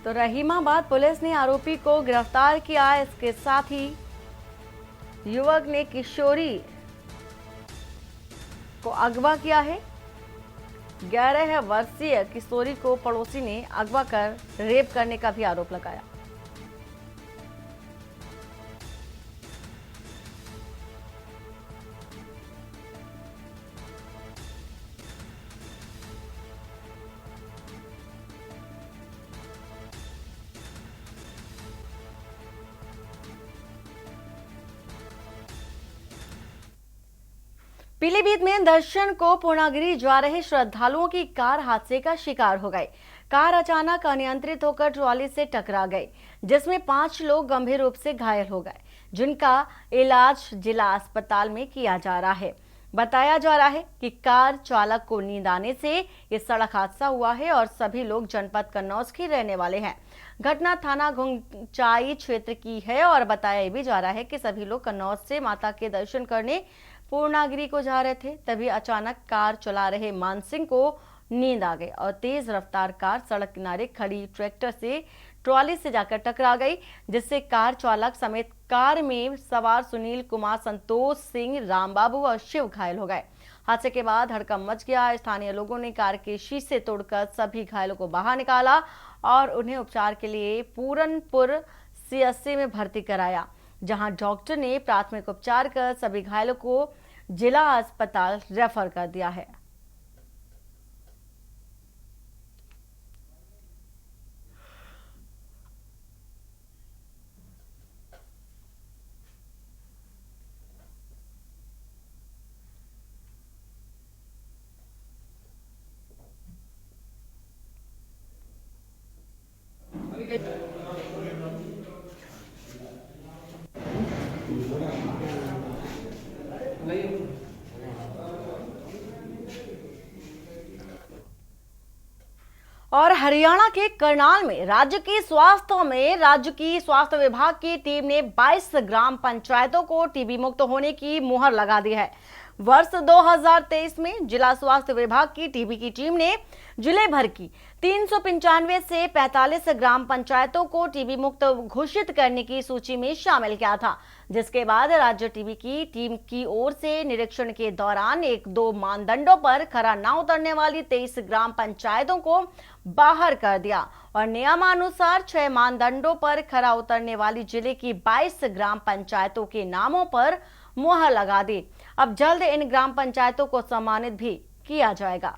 तो रहीमाबाद पुलिस ने आरोपी को गिरफ्तार किया। इसके साथ ही युवक ने किशोरी को अगवा किया है। 11 वर्षीय किशोरी को पड़ोसी ने अगवा कर रेप करने का भी आरोप लगाया। पीलीभीत में दर्शन को पूर्णागिरि जा रहे श्रद्धालुओं की कार हादसे का शिकार हो गई। कार अचानक अनियंत्रित होकर ट्रॉली से टकरा गई, जिसमें 5 लोग गंभीर रूप से घायल हो गए, जिनका इलाज जिला अस्पताल में किया जा रहा है। बताया जा रहा है कि कार चालक को नींद आने से ये सड़क हादसा हुआ है और सभी लोग जनपद कन्नौज के रहने वाले हैं। घटना थाना घुंचाई क्षेत्र की है और बताया भी जा रहा है कि सभी लोग कन्नौज से माता के दर्शन करने पूर्णागिरि को जा रहे थे। तभी अचानक कार चला रहे मान सिंह को नींद आ गई और तेज रफ्तार कार सड़क किनारे खड़ी ट्रैक्टर से ट्रॉली से जाकर टकरा गई, जिससे कार चालक समेत कार में सवार सुनील कुमार, संतोष सिंह, रामबाबू और शिव घायल हो गए। हादसे के बाद हड़कंप मच गया। स्थानीय लोगों ने कार के शीशे तोड़कर सभी घायलों को बाहर निकाला और उन्हें उपचार के लिए पूरनपुर सीएचसी में भर्ती कराया, जहां डॉक्टर ने प्राथमिक उपचार कर सभी घायलों को जिला अस्पताल रेफर कर दिया है। और हरियाणा के करनाल में राज्य की स्वास्थ्य विभाग की टीम ने 22 ग्राम पंचायतों को टीबी मुक्त होने की मुहर लगा दी है। वर्ष 2023 में जिला स्वास्थ्य विभाग की टीबी की टीम ने जिले भर की 395 से 45 ग्राम पंचायतों को टीबी मुक्त घोषित करने की सूची में शामिल किया था, जिसके बाद राज्य टीबी की टीम की ओर से निरीक्षण के दौरान 1-2 मानदंडों पर खरा न उतरने वाली 23 ग्राम पंचायतों को बाहर कर दिया और नियमानुसार 6 मानदंडों पर खरा उतरने वाली जिले की 22 ग्राम पंचायतों के नामों पर मुहर लगा दी। अब जल्द इन ग्राम पंचायतों को सम्मानित भी किया जाएगा।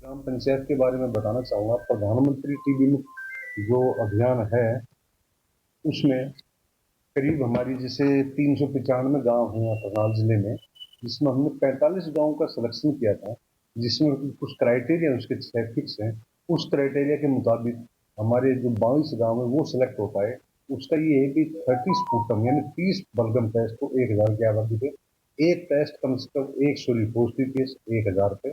ग्राम पंचायत के बारे में बताना चाहूँगा। प्रधानमंत्री टीबी मुक्त जो अभियान है उसमें करीब हमारी जैसे 395 गांव हैं करनाल जिले में, जिसमें हमने 45 गांवों का सिलेक्शन किया था, जिसमें कुछ क्राइटेरिया उसके 6 फिक्स हैं। उस क्राइटेरिया के मुताबिक हमारे जो 22 गांव है वो सिलेक्ट हो पाए। उसका ये है कि 30 स्पुटम यानी 30 बलगम टेस्ट को 1000 की आबादी पे, एक टेस्ट कम से कम 1 सोली पॉजिटिव केस 1000 पे,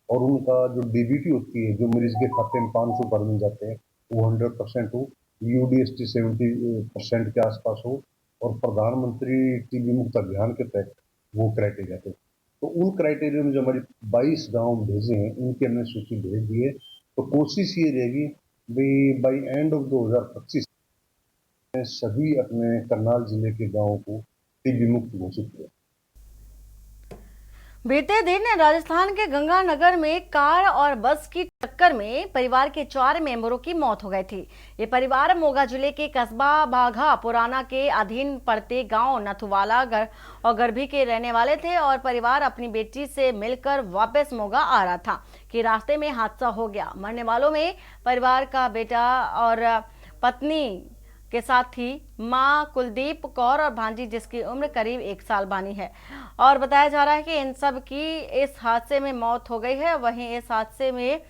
और उनका जो डीबीटी होती है जो मरीज के खाते में 500 पर मिल जाते हैं वो 100% हो, यूडीएसटी 70% के आसपास हो, और प्रधानमंत्री टीबी मुक्त अभियान के तहत वो क्राइटेरिया थे। तो उन क्राइटेरिया में जो हमारी 22 गांव भेजे हैं उनकी हमने सूची भेज दी है। तो कोशिश ये रहेगी भाई बाई एंड ऑफ 2025 में सभी अपने करनाल जिले के गांवों को टीबी मुक्त घोषित किया। बीते दिन राजस्थान के गंगानगर में कार और बस की टक्कर में परिवार के 4 मेंबरों की मौत हो गई थी। ये परिवार मोगा जिले के कस्बा बाघा पुराना के अधीन पड़ते गांव नथुवाला और गरभी के रहने वाले थे और परिवार अपनी बेटी से मिलकर वापस मोगा आ रहा था कि रास्ते में हादसा हो गया। मरने वालों में परिवार का बेटा और पत्नी के साथ ही मां कुलदीप कौर और भांजी जिसकी उम्र करीब 1 साल बानी है और बताया जा रहा है कि इन सब की इस हादसे में मौत हो गई है। वहीं इस हादसे में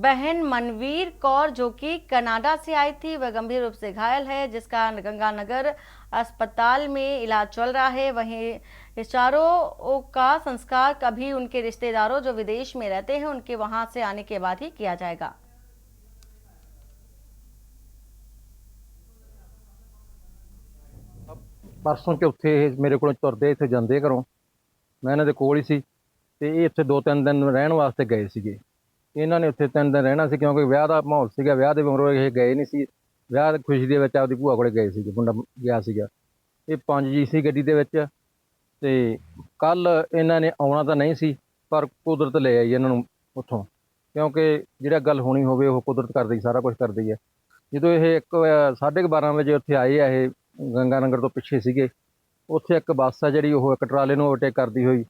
बहन मनवीर कौर जो कि कनाडा से आई थी वह गंभीर रूप से घायल है, जिसका गंगानगर अस्पताल में इलाज चल रहा है। वहीं इस चारों का संस्कार कभी उनके रिश्तेदारों जो विदेश में रहते हैं उनके वहां से आने के बाद ही किया जाएगा। परसों चौथे मेरे को तुरते इत्थे जाते घरों, मैं इन्हां दे कोल ही सी ते ये इत्थे 2-3 दिन रहन वास्ते गए सीगे। इन्हां ने उत्थे 3 दिन रहना सी क्योंकि विआह दा माहौल सीगा, विआह दे मगरों ये गए नहीं सी, विआह दी खुशी दे विच आपदी भूआ कोले गए सीगे, मुंडा गया सीगा। ये 5 जी सी गड्डी दे विच ते कल इन्हां ने आउणा तां नहीं सी पर कुदरत ले आई इन्हां नूं उत्थों, क्योंकि जिहड़ा गल होनी होवे ओह कुदरत करदी सारा कुछ करदी है। जदों ये 12:30 वजे उत्थे आए आ ये गंगानगर तो पिछे सीगे, उत्थे एक बस आ जिहड़ी ओह एक ट्राले नूं ओवरटेक करदी होई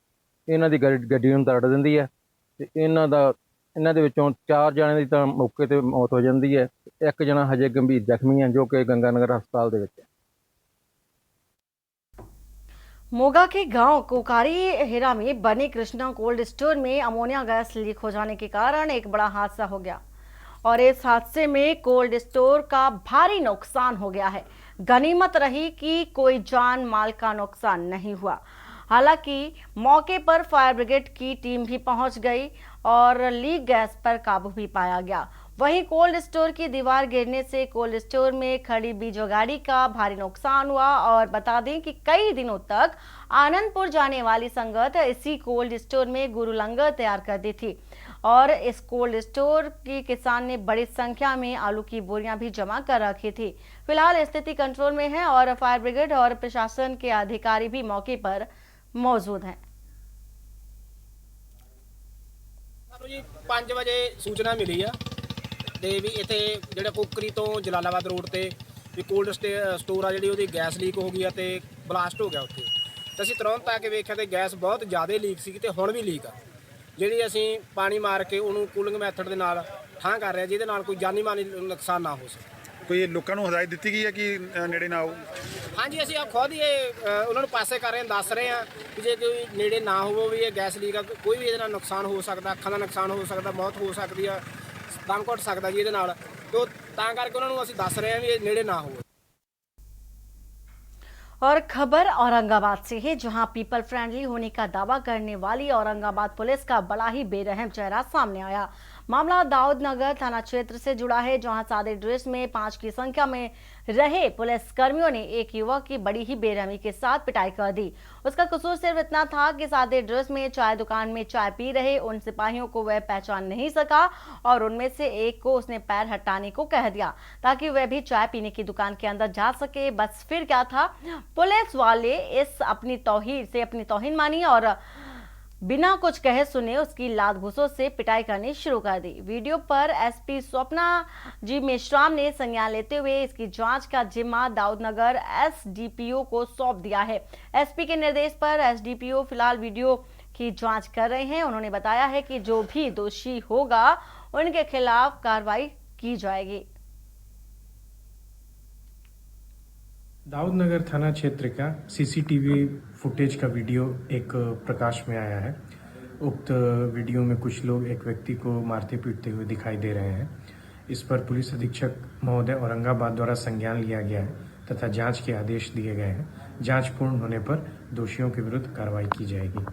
इन्हां दी गड्डी नूं तड़ दिंदी है ते इन्हां दे विचों 4 जणिਆਂ दी तां मौके ते मौत हो जांदी है। एक जना हजे गंभीर ਜ਼ਖਮੀ है जो कि गंगानगर हस्पताल दे विच है। मोगा के गांव कोकारी हेरा में बने कृष्णा कोल्ड स्टोर में अमोनिया गैस लीक हो जाने के कारण एक बड़ा हादसा हो गया और इस हादसे में कोल्ड स्टोर का भारी नुकसान हो गया है। गनीमत रही कि कोई जान माल का नुकसान नहीं हुआ। हालांकि मौके पर फायर ब्रिगेड की टीम भी पहुंच गई और लीक गैस पर काबू भी पाया गया। वहीं कोल्ड स्टोर की दीवार गिरने से कोल्ड स्टोर में खड़ी बीजो गाड़ी का भारी नुकसान हुआ। और बता दें कि कई दिनों तक आनंदपुर जाने वाली संगत इसी कोल्ड स्टोर में गुरु लंगर तैयार करती थी और इस कोल्ड स्टोर की किसान ने बड़ी संख्या में आलू की बोरियां भी जमा कर रखी थी। फिलहाल स्थिति कंट्रोल में है और फायर ब्रिगेड और प्रशासन के अधिकारी भी मौके पर मौजूद हैं। 5 ਵਜੇ ਸੂਚਨਾ ਮਿਲੀ ਆ ਤੇ ਵੀ ਇੱਥੇ ਜਿਹੜਾ ਕੋਕਰੀ ਤੋਂ ਜਲਾਲਾਬਾਦ ਰੋਡ ਤੇ ਵੀ ਕੋਲਡ ਸਟੋਰ ਆ ਜਿਹੜੀ ਉਹਦੀ ਗੈਸ ਲੀਕ ਹੋ ਗਈ ਆ ਤੇ ਬਲਾਸਟ ਹੋ ਗਿਆ ਉੱਥੇ। ਤੇ ਅਸੀਂ ਤੁਰੰਤ ਆ ਕੇ ਵੇਖਿਆ ਤੇ ਗੈਸ ਬਹੁਤ ਜ਼ਿਆਦਾ ਲੀਕ ਸੀ ਤੇ ਹੁਣ ਵੀ ਲੀਕ ਆ, ਜਿਹੜੀ ਅਸੀਂ ਪਾਣੀ ਮਾਰ ਕੇ ਉਹਨੂੰ ਕੂਲਿੰਗ ਮੈਥਡ ਦੇ ਨਾਲ ਠਾਂ ਕਰ ਰਹੇ ਜਿਹਦੇ ਨਾਲ ਕੋਈ ਜਾਨੀ ਮਾਨੀ ਨੁਕਸਾਨ ਨਾ ਹੋ ਸਕੇ। ਕੋਈ ਲੋਕਾਂ ਨੂੰ ਹਦਾਇਤ ਦਿੱਤੀ ਗਈ ਹੈ ਕਿ ਨੇੜੇ ਨਾ ਆਓ? ਹਾਂਜੀ, ਅਸੀਂ ਖੁਦ ਹੀ ਉਹਨਾਂ ਨੂੰ ਪਾਸੇ ਕਰ ਰਹੇ ਹਾਂ, ਦੱਸ ਰਹੇ ਹਾਂ ਕਿ ਜੇ ਕੋਈ ਨੇੜੇ ਨਾ ਹੋਵੋ ਵੀ ਇਹ ਗੈਸ ਲੀਕ ਆ, ਕੋਈ ਵੀ ਇਹਦੇ ਨਾਲ ਨੁਕਸਾਨ ਹੋ ਸਕਦਾ, ਅੱਖਾਂ ਦਾ ਨੁਕਸਾਨ ਹੋ ਸਕਦਾ, ਮੌਤ ਹੋ ਸਕਦੀ ਆ, ਦਮ ਘੁੱਟ ਸਕਦਾ ਜੀ ਇਹਦੇ ਨਾਲ। ਤੇ ਤਾਂ ਕਰਕੇ ਉਹਨਾਂ ਨੂੰ ਅਸੀਂ ਦੱਸ ਰਹੇ ਹਾਂ ਵੀ ਇਹ ਨੇੜੇ ਨਾ ਹੋਵੋ। और खबर औरंगाबाद से है, जहां पीपल फ्रेंडली होने का दावा करने वाली औरंगाबाद पुलिस का बड़ा ही बेरहम चेहरा सामने आया। मामला दाऊद नगर थाना क्षेत्र से जुड़ा है, जहां सादे ड्रेस में 5 की संख्या में रहे पुलिस कर्मियों ने एक युवक की बड़ी ही बेरहमी के साथ पिटाई कर दी। उसका कसूर सिर्फ इतना था कि सादे ड्रेस में चाय दुकान में चाय पी रहे उन सिपाहियों को वह पहचान नहीं सका और उनमें से एक को उसने पैर हटाने को कह दिया ताकि वह भी चाय पीने की दुकान के अंदर जा सके। बस फिर क्या था, पुलिस वाले इस अपनी तौहीन मानी और बिना कुछ कहे सुने उसकी लात घूसों से पिटाई करनी शुरू कर दी। वीडियो पर एसपी स्वप्ना जी मेश्राम ने संज्ञान लेते हुए इसकी जांच का जिम्मा दाऊदनगर एसडीपीओ को सौंप दिया है। एसपी के निर्देश पर एसडीपीओ फिलहाल वीडियो की जांच कर रहे हैं। उन्होंने बताया है कि जो भी दोषी होगा उनके खिलाफ कार्रवाई की जाएगी। दाऊदनगर थाना क्षेत्र का सीसीटीवी फुटेज का वीडियो एक प्रकाश में आया है। उक्त वीडियो में कुछ लोग एक व्यक्ति को मारते पीटते हुए दिखाई दे रहे हैं। इस पर पुलिस अधीक्षक महोदय औरंगाबाद द्वारा संज्ञान लिया गया है तथा जांच के आदेश दिए गए हैं। जांच पूर्ण होने पर दोषियों के विरुद्ध कार्रवाई की जाएगी।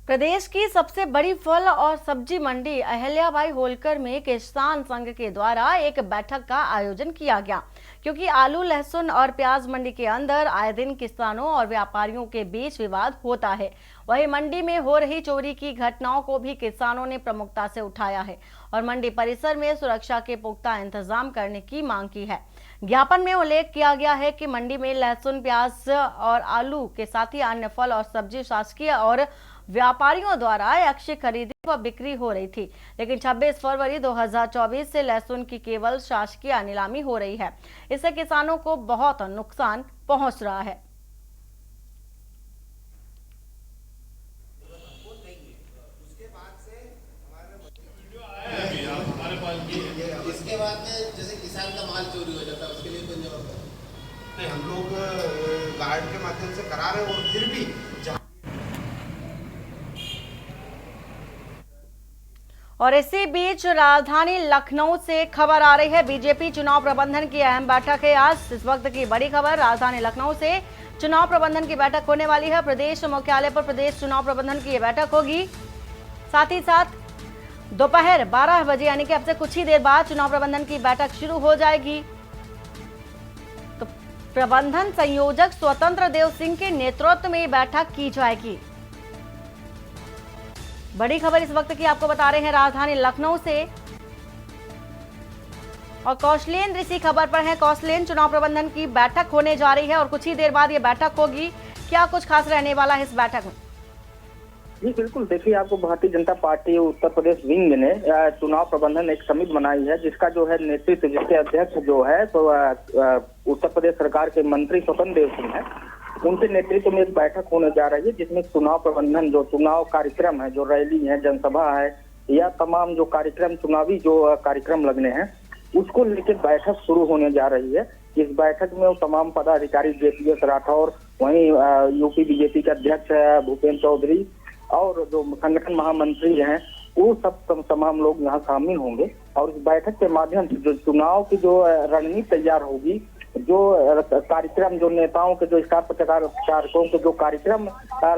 प्रदेश की सबसे बड़ी फल और सब्जी मंडी अहिल्याबाई होलकर में किसान संघ के द्वारा एक बैठक का आयोजन किया गया, क्योंकि आलू, लहसुन और प्याज मंडी के अंदर आए दिन किसानों और व्यापारियों के बीच विवाद होता है। वहीं मंडी में हो रही चोरी की घटनाओं को भी किसानों ने प्रमुखता से उठाया है और मंडी परिसर में सुरक्षा के पुख्ता इंतजाम करने की मांग की है। ज्ञापन में उल्लेख किया गया है कि मंडी में लहसुन, प्याज और आलू के साथ ही अन्य फल और सब्जी शासकीय और व्यापारियों द्वारा ऐच्छिक खरीदी व बिक्री हो रही थी, लेकिन 26 फरवरी 2024 से लहसुन की केवल शासकीय नीलामी हो रही है। इससे किसानों को बहुत नुकसान पहुंच रहा है। इसके बाद में जैसे किसान का माल चोरी हो जाता है, उसके लिए कोई जवाब नहीं। हम लोग गार्ड के माध्यम से करा रहे हैं और फिर भी और इसी बीच राजधानी लखनऊ से खबर आ रही है। बीजेपी चुनाव प्रबंधन की अहम बैठक है आज। इस वक्त की बड़ी खबर, राजधानी लखनऊ से चुनाव प्रबंधन की बैठक होने वाली है। प्रदेश मुख्यालय पर प्रदेश चुनाव प्रबंधन की यह बैठक होगी। साथ ही साथ दोपहर 12 बजे यानी कि अब से कुछ ही देर बाद चुनाव प्रबंधन की बैठक शुरू हो जाएगी। तो प्रबंधन संयोजक स्वतंत्र देव सिंह के नेतृत्व में बैठक की जाएगी। बड़ी खबर इस वक्त की आपको बता रहे हैं राजधानी लखनऊ से। और कौशलेंद्र इसी खबर पर है। कौशलेंद्र, चुनाव प्रबंधन की बैठक होने जा रही है और कुछ ही देर बाद ये बैठक होगी, क्या कुछ खास रहने वाला है इस बैठक में? जी बिल्कुल, देखिए आपको भारतीय जनता पार्टी उत्तर प्रदेश विंग ने चुनाव प्रबंधन एक समिति बनाई है, जिसका जो है नेतृत्व, जिसके अध्यक्ष जो है तो उत्तर प्रदेश सरकार के मंत्री स्वतंत्र देव सिंह है। उनके नेतृत्व में एक बैठक होने जा रही है, जिसमें चुनाव प्रबंधन, जो चुनाव कार्यक्रम है, जो रैली है, जनसभा है या तमाम जो कार्यक्रम, चुनावी जो कार्यक्रम लगने हैं, उसको लेकर बैठक शुरू होने जा रही है। इस बैठक में वो तमाम पदाधिकारी, जेपीएस राठौर वहीं यूपी बीजेपी के अध्यक्ष भूपेंद्र चौधरी और जो संगठन महामंत्री हैं वो सब तमाम लोग यहाँ शामिल होंगे। और इस बैठक के माध्यम से जो चुनाव की जो रणनीति तैयार होगी, जो कार्यक्रम, जो नेताओं के, जो स्टार प्रचारकों के जो कार्यक्रम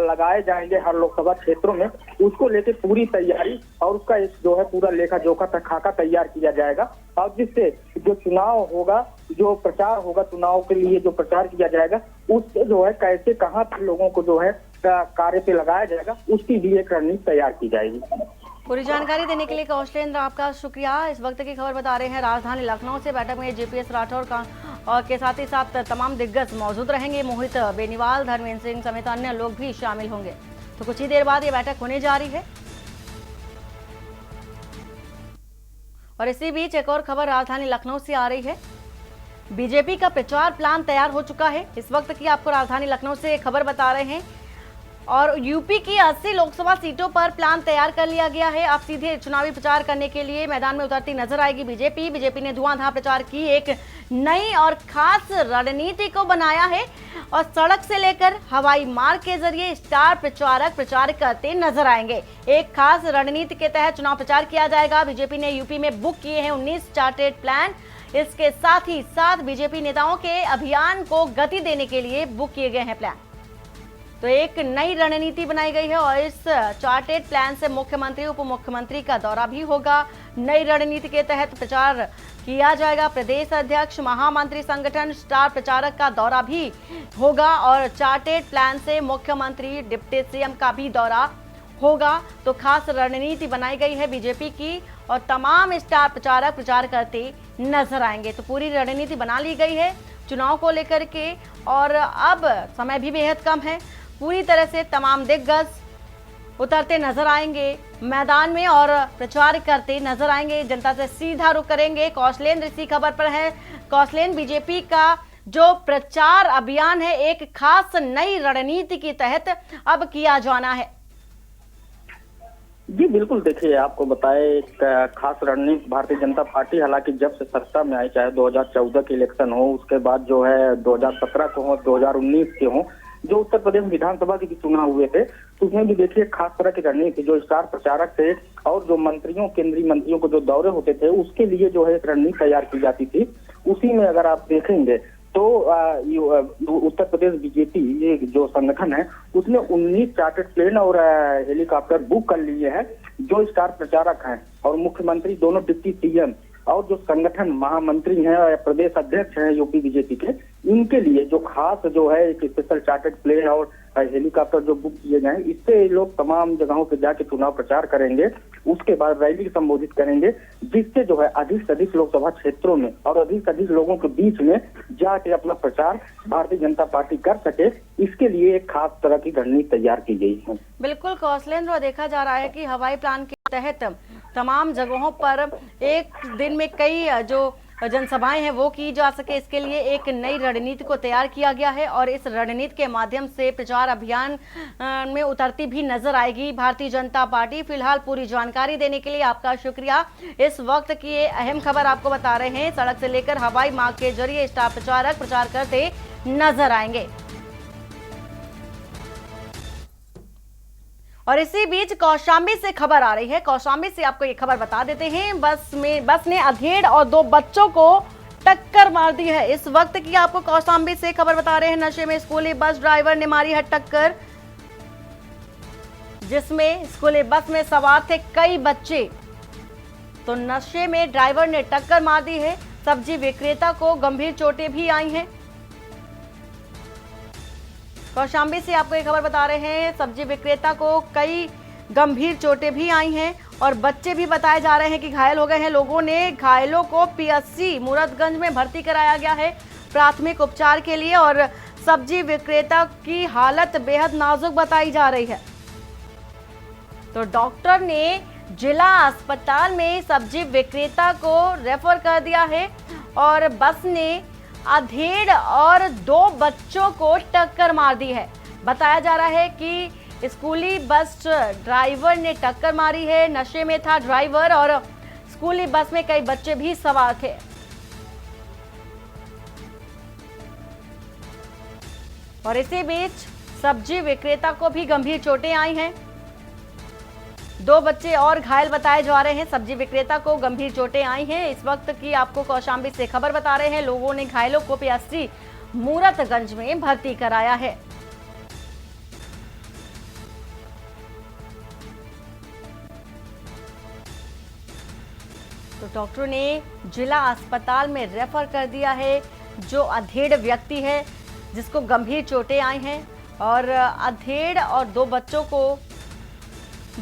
लगाए जाएंगे हर लोकसभा क्षेत्रों में, उसको लेकर पूरी तैयारी और उसका एक जो है पूरा लेखा जोखा खाका तैयार किया जाएगा। और जिससे जो चुनाव होगा, जो प्रचार होगा, चुनाव के लिए जो प्रचार किया जाएगा, उससे जो है कैसे कहाँ तक लोगों को जो है कार्य पे लगाया जाएगा, उसकी भी एक रणनीति तैयार की जाएगी। पूरी जानकारी देने के लिए कौशलेंद्र आपका शुक्रिया। इस वक्त की खबर बता रहे हैं राजधानी लखनऊ से। बैठक में जेपीएस राठौर का और के साथ ही साथ तमाम दिग्गज मौजूद रहेंगे। मोहित बेनीवाल, धर्मेंद्र सिंह समेत अन्य लोग भी शामिल होंगे। तो कुछ ही देर बाद ये बैठक होने जा रही है। और इसी बीच एक और खबर राजधानी लखनऊ से आ रही है। बीजेपी का प्रचार प्लान तैयार हो चुका है। इस वक्त की आपको राजधानी लखनऊ से खबर बता रहे हैं। और यूपी की 80 लोकसभा सीटों पर प्लान तैयार कर लिया गया है। अब सीधे चुनावी प्रचार करने के लिए मैदान में उतरती नजर आएगी बीजेपी ने धुआंधार प्रचार की एक नई और खास रणनीति को बनाया है और सड़क से लेकर हवाई मार्ग के जरिए स्टार प्रचारक प्रचार करते नजर आएंगे। एक खास रणनीति के तहत चुनाव प्रचार किया जाएगा। बीजेपी ने यूपी में बुक किए हैं 19 चार्टेड प्लान। इसके साथ ही साथ बीजेपी नेताओं के अभियान को गति देने के लिए बुक किए गए हैं प्लान। तो एक नई रणनीति बनाई गई है और इस चार्टेड प्लान से मुख्यमंत्री, उप मुख्यमंत्री का दौरा भी होगा। नई रणनीति के तहत प्रचार किया जाएगा। प्रदेश अध्यक्ष, महामंत्री संगठन, स्टार प्रचारक का दौरा भी होगा और चार्टेड प्लान से मुख्यमंत्री, डिप्टी सीएम का भी दौरा होगा। तो खास रणनीति बनाई गई है बीजेपी की और तमाम स्टार प्रचारक प्रचार करते नजर आएंगे। तो पूरी रणनीति बना ली गई है चुनाव को लेकर के और अब समय भी बेहद कम है। पूरी तरह से तमाम दिग्गज उतरते नजर आएंगे मैदान में और प्रचार करते नजर आएंगे। जनता से सीधा रुख करेंगे। कौशलेंद्र इसी खबर पर है। कौशलेंद्र, बीजेपी का जो प्रचार अभियान है एक खास नई रणनीति के तहत अब किया जाना है। जी बिल्कुल, देखिए आपको बताए एक खास रणनीति भारतीय जनता पार्टी, हालांकि जब से सत्ता में आई, चाहे 2014 के इलेक्शन हो, उसके बाद जो है 2017 के हो, 2019 के हो, जो उत्तर प्रदेश विधानसभा के चुनाव हुए थे, तो उसमें भी देखिए खास तरह की रणनीति, जो स्टार प्रचारक थे और जो मंत्रियों, केंद्रीय मंत्रियों को जो दौरे होते थे, उसके लिए जो है एक रणनीति तैयार की जाती थी। उसी में अगर आप देखेंगे तो उत्तर प्रदेश बीजेपी ये जो संगठन है उसने 19 चार्टर्ड प्लेन और हेलीकॉप्टर बुक कर लिए हैं। जो स्टार प्रचारक हैं और मुख्यमंत्री, दोनों डिप्टी सीएम और जो संगठन महामंत्री हैं और प्रदेश अध्यक्ष हैं यूपी बीजेपी के, इनके लिए जो खास जो है एक स्पेशल चार्टर्ड प्लेन और हेलीकॉप्टर जो बुक किए गए हैं, इससे लोग तमाम जगहों पे जाके चुनाव प्रचार करेंगे। उसके बाद रैली संबोधित करेंगे, जिससे जो है अधिक से अधिक लोकसभा क्षेत्रों में और अधिक से अधिक लोगों के बीच में जाके अपना प्रचार भारतीय जनता पार्टी कर सके। इसके लिए एक खास तरह की रणनीति तैयार की गई है। बिल्कुल कौशलेंद्र, देखा जा रहा है कि हवाई प्लान के तहत तमाम जगहों पर एक दिन में कई जो जनसभाएं हैं वो की जा सके, इसके लिए एक नई रणनीति को तैयार किया गया है और इस रणनीति के माध्यम से प्रचार अभियान में उतरती भी नजर आएगी भारतीय जनता पार्टी। फिलहाल पूरी जानकारी देने के लिए आपका शुक्रिया। इस वक्त की ये अहम खबर आपको बता रहे हैं। सड़क से लेकर हवाई मार्ग के जरिए स्टार प्रचारक प्रचार करते नजर आएंगे। और इसी बीच कौशाम्बी से खबर आ रही है। कौशाम्बी से आपको ये खबर बता देते हैं। बस ने अधेड़ और 2 बच्चों को टक्कर मार दी है। इस वक्त की आपको कौशाम्बी से खबर बता रहे हैं। नशे में स्कूली बस ड्राइवर ने मारी है टक्कर, जिसमें स्कूली बस में सवार थे कई बच्चे। तो नशे में ड्राइवर ने टक्कर मार दी है। सब्जी विक्रेता को गंभीर चोटें भी आई हैं। कौशाम्बी से आपको एक खबर बता रहे हैं। सब्जी विक्रेता को कई गंभीर चोटें भी आई हैं और बच्चे भी बताए जा रहे हैं कि घायल हो गए हैं। लोगों ने घायलों को पीएचसी मूरतगंज में भर्ती कराया गया है प्राथमिक उपचार के लिए और सब्जी विक्रेता की हालत बेहद नाजुक बताई जा रही है। तो डॉक्टर ने जिला अस्पताल में सब्जी विक्रेता को रेफर कर दिया है और बस ने अधेड़ और 2 बच्चों को टक्कर मार दी है। बताया जा रहा है कि स्कूली बस ड्राइवर ने टक्कर मारी है। नशे में था ड्राइवर और स्कूली बस में कई बच्चे भी सवार थे। और इसी बीच सब्जी विक्रेता को भी गंभीर चोटें आई हैं। 2 बच्चे और घायल बताए जा रहे हैं। सब्जी विक्रेता को गंभीर चोटें आई हैं। इस वक्त की आपको कौशाम्बी से खबर बता रहे हैं। लोगों ने घायलों को पीएससी मूरतगंज में भर्ती कराया है। तो डॉक्टरों ने जिला अस्पताल में रेफर कर दिया है। जो अधेड़ व्यक्ति है जिसको गंभीर चोटें आई हैं और अधेड़ और 2 बच्चों को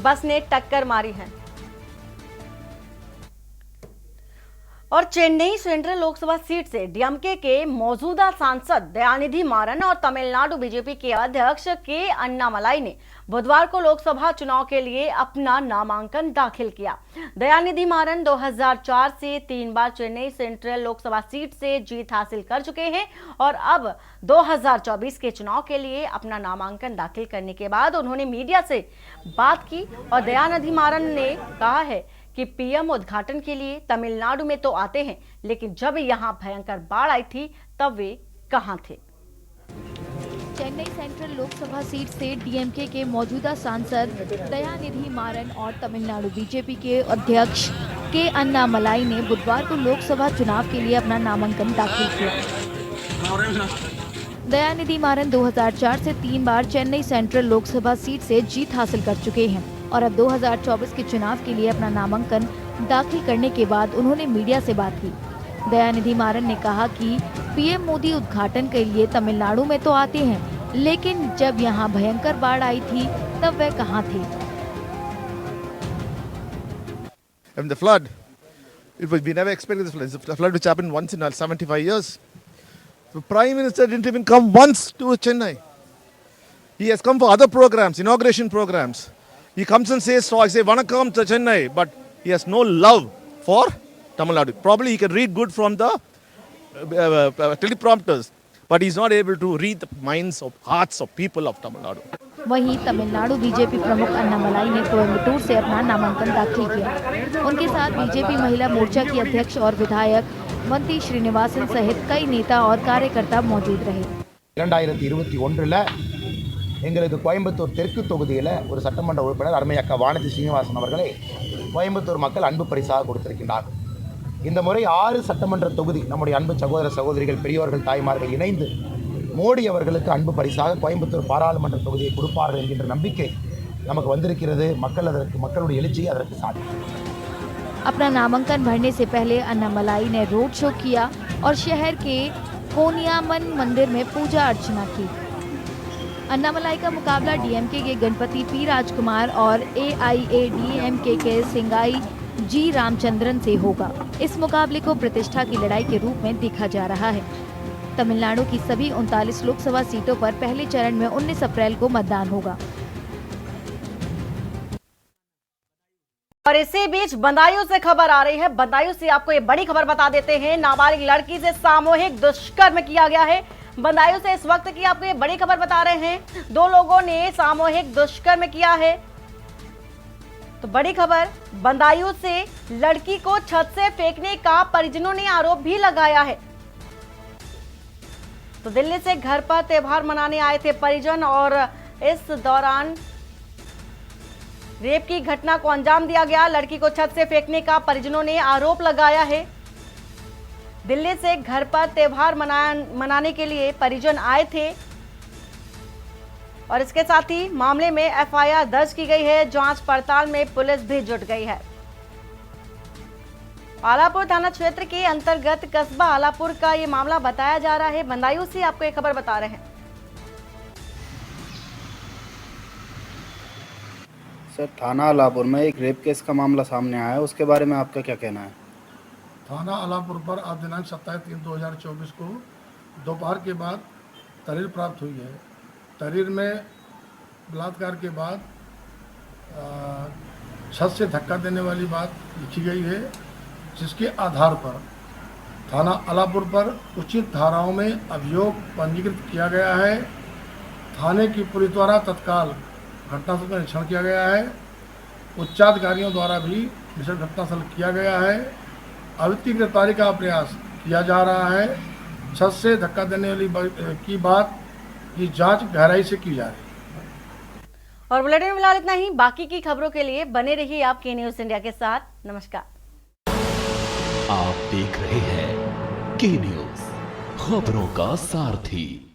बस ने टक्कर मारी है। और चेन्नई सेंट्रल लोकसभा सीट से डीएमके के मौजूदा सांसद दयानिधि मारन और तमिलनाडु बीजेपी के अध्यक्ष के अन्नामलाई ने बुधवार को लोकसभा चुनाव के लिए अपना नामांकन दाखिल किया। दयानिधि मारन 2004 से 3 बार चेन्नई सेंट्रल लोकसभा सीट से जीत हासिल कर चुके हैं और अब 2024 के चुनाव के लिए अपना नामांकन दाखिल करने के बाद उन्होंने मीडिया से बात की और दयानिधि मारन ने कहा है कि पीएम उद्घाटन के लिए तमिलनाडु में तो आते हैं, लेकिन जब यहां भयंकर बाढ़ आई थी तब वे कहां थे। चेन्नई सेंट्रल लोकसभा सीट से डीएमके के मौजूदा सांसद दयानिधि मारन और तमिलनाडु बीजेपी के अध्यक्ष के अन्नामलाई ने बुधवार को लोकसभा चुनाव के लिए अपना नामांकन दाखिल किया। दयानिधि मारन 2004 से 3 बार चेन्नई सेंट्रल लोकसभा सीट से जीत हासिल कर चुके हैं और अब 2024 के चुनाव के लिए अपना नामांकन दाखिल करने के बाद उन्होंने मीडिया से बात की। दयानिधि मारन ने कहा कि पीएम मोदी उद्घाटन के लिए तमिलनाडु में तो आते हैं, लेकिन जब यहां भयंकर बाढ़ आई थी तब वे कहां थे। And the flood, we never expected this flood. It's a flood which happened once in 75 years. The Prime Minister didn't even come once to Chennai. He has come for other programs, inauguration programs. He comes and says, so I say, Vanakkam to Chennai, but he has no love for Tamil Nadu. Probably he can read good from the teleprompters, but he's not able to read the minds of hearts of people of Tamil Nadu. वहीं Tamil Nadu BJP प्रमुख अन्नामलाई ने कोयम्बटूर से अपना नामांकन दाखिल किया। उनके साथ बीजेपी महिला मोर्चा की अध्यक्ष और विधायक मंत्री श्रीनिवासन सहित कई नेता और कार्यकर्ता मौजूद रहे। 2021 எங்களுக்கு கோயம்புத்தூர் தெற்கு தொகுதியில் ஒரு சட்டமன்ற உறுப்பினர் அருமை அக்கா வானதி ஸ்ரீனிவாசன் அவர்களை கோயம்புத்தூர் மக்கள் அன்பு பரிசாக கொடுத்திருக்கின்றார். இந்த முறை 6 சட்டமன்ற தொகுதி நம்முடைய அன்பு சகோதர சகோதரிகள் பெரியோர்கள் தாய்மார்கள் இணைந்து மோடி அவர்களுக்கு அன்பு பரிசாக கோயம்புத்தூர் பாராளுமன்ற தொகுதியை கொடுப்பார்கள் என்கின்ற நம்பிக்கை நமக்கு வந்திருக்கிறது. மக்களுடைய எழுச்சி அதற்கு சாட்சி. अपना नामांकन भरने से पहले अन्नामलाई ने रोड शो किया और शहर के कोनियामन मंदिर में पूजा अर्चना की। अन्नामलाई का मुकाबला डीएमके के गणपति पी राजकुमार और एआईएडीएमके के सिंगाई जी रामचंद्रन से होगा। इस मुकाबले को प्रतिष्ठा की लड़ाई के रूप में देखा जा रहा है। तमिलनाडु की सभी 39 लोकसभा सीटों पर पहले चरण में 19 अप्रैल को मतदान होगा। और इसी बीच बदायूं से खबर आ रही है। बदायूं से आपको ये बड़ी खबर बता देते हैं। नाबालिग लड़की से सामूहिक दुष्कर्म किया गया है। बदायूं से इस वक्त की आपको ये बड़ी खबर बता रहे हैं। 2 लोगों ने सामूहिक दुष्कर्म किया है। तो बड़ी खबर, बदायूं से लड़की को छत से फेंकने का परिजनों ने आरोप भी लगाया है। तो दिल्ली से घर पर त्योहार मनाने आए थे परिजन और इस दौरान रेप की घटना को अंजाम दिया गया। लड़की को छत से फेंकने का परिजनों ने आरोप लगाया है। दिल्ली से घर पर त्योहार मनाने के लिए परिजन आए थे और इसके साथ ही मामले में एफआईआर दर्ज की गई है। जांच पड़ताल में पुलिस भी जुट गई है। आलापुर थाना क्षेत्र के अंतर्गत कस्बा आलापुर का ये मामला बताया जा रहा है। बदायूं से आपको एक खबर बता रहे हैं। सर, थाना आलापुर में एक रेप केस का मामला सामने आया है, उसके बारे में आपका क्या कहना है? थाना आलापुर पर आज दिनांक 27/3/2024 को दोपहर के बाद तहरीर प्राप्त हुई है। तहरीर में बलात्कार के बाद छत से धक्का देने वाली बात लिखी गई है, जिसके आधार पर थाना आलापुर पर उचित धाराओं में अभियोग पंजीकृत किया गया है। थाने की पुलिस द्वारा तत्काल घटनास्थल का निरीक्षण किया गया है। उच्चाधिकारियों द्वारा भी निरीक्षण घटनास्थल किया गया है। आरोपी की गिरफ्तारी का प्रयास किया जा रहा है। छत से धक्का देने वाली की बात ये जांच गहराई से की जा रही है। और बुलेटिन में फिलहाल इतना ही। बाकी की खबरों के लिए बने रहिए आप के न्यूज इंडिया के साथ। नमस्कार। आप देख रहे हैं के न्यूज, खबरों का सारथी।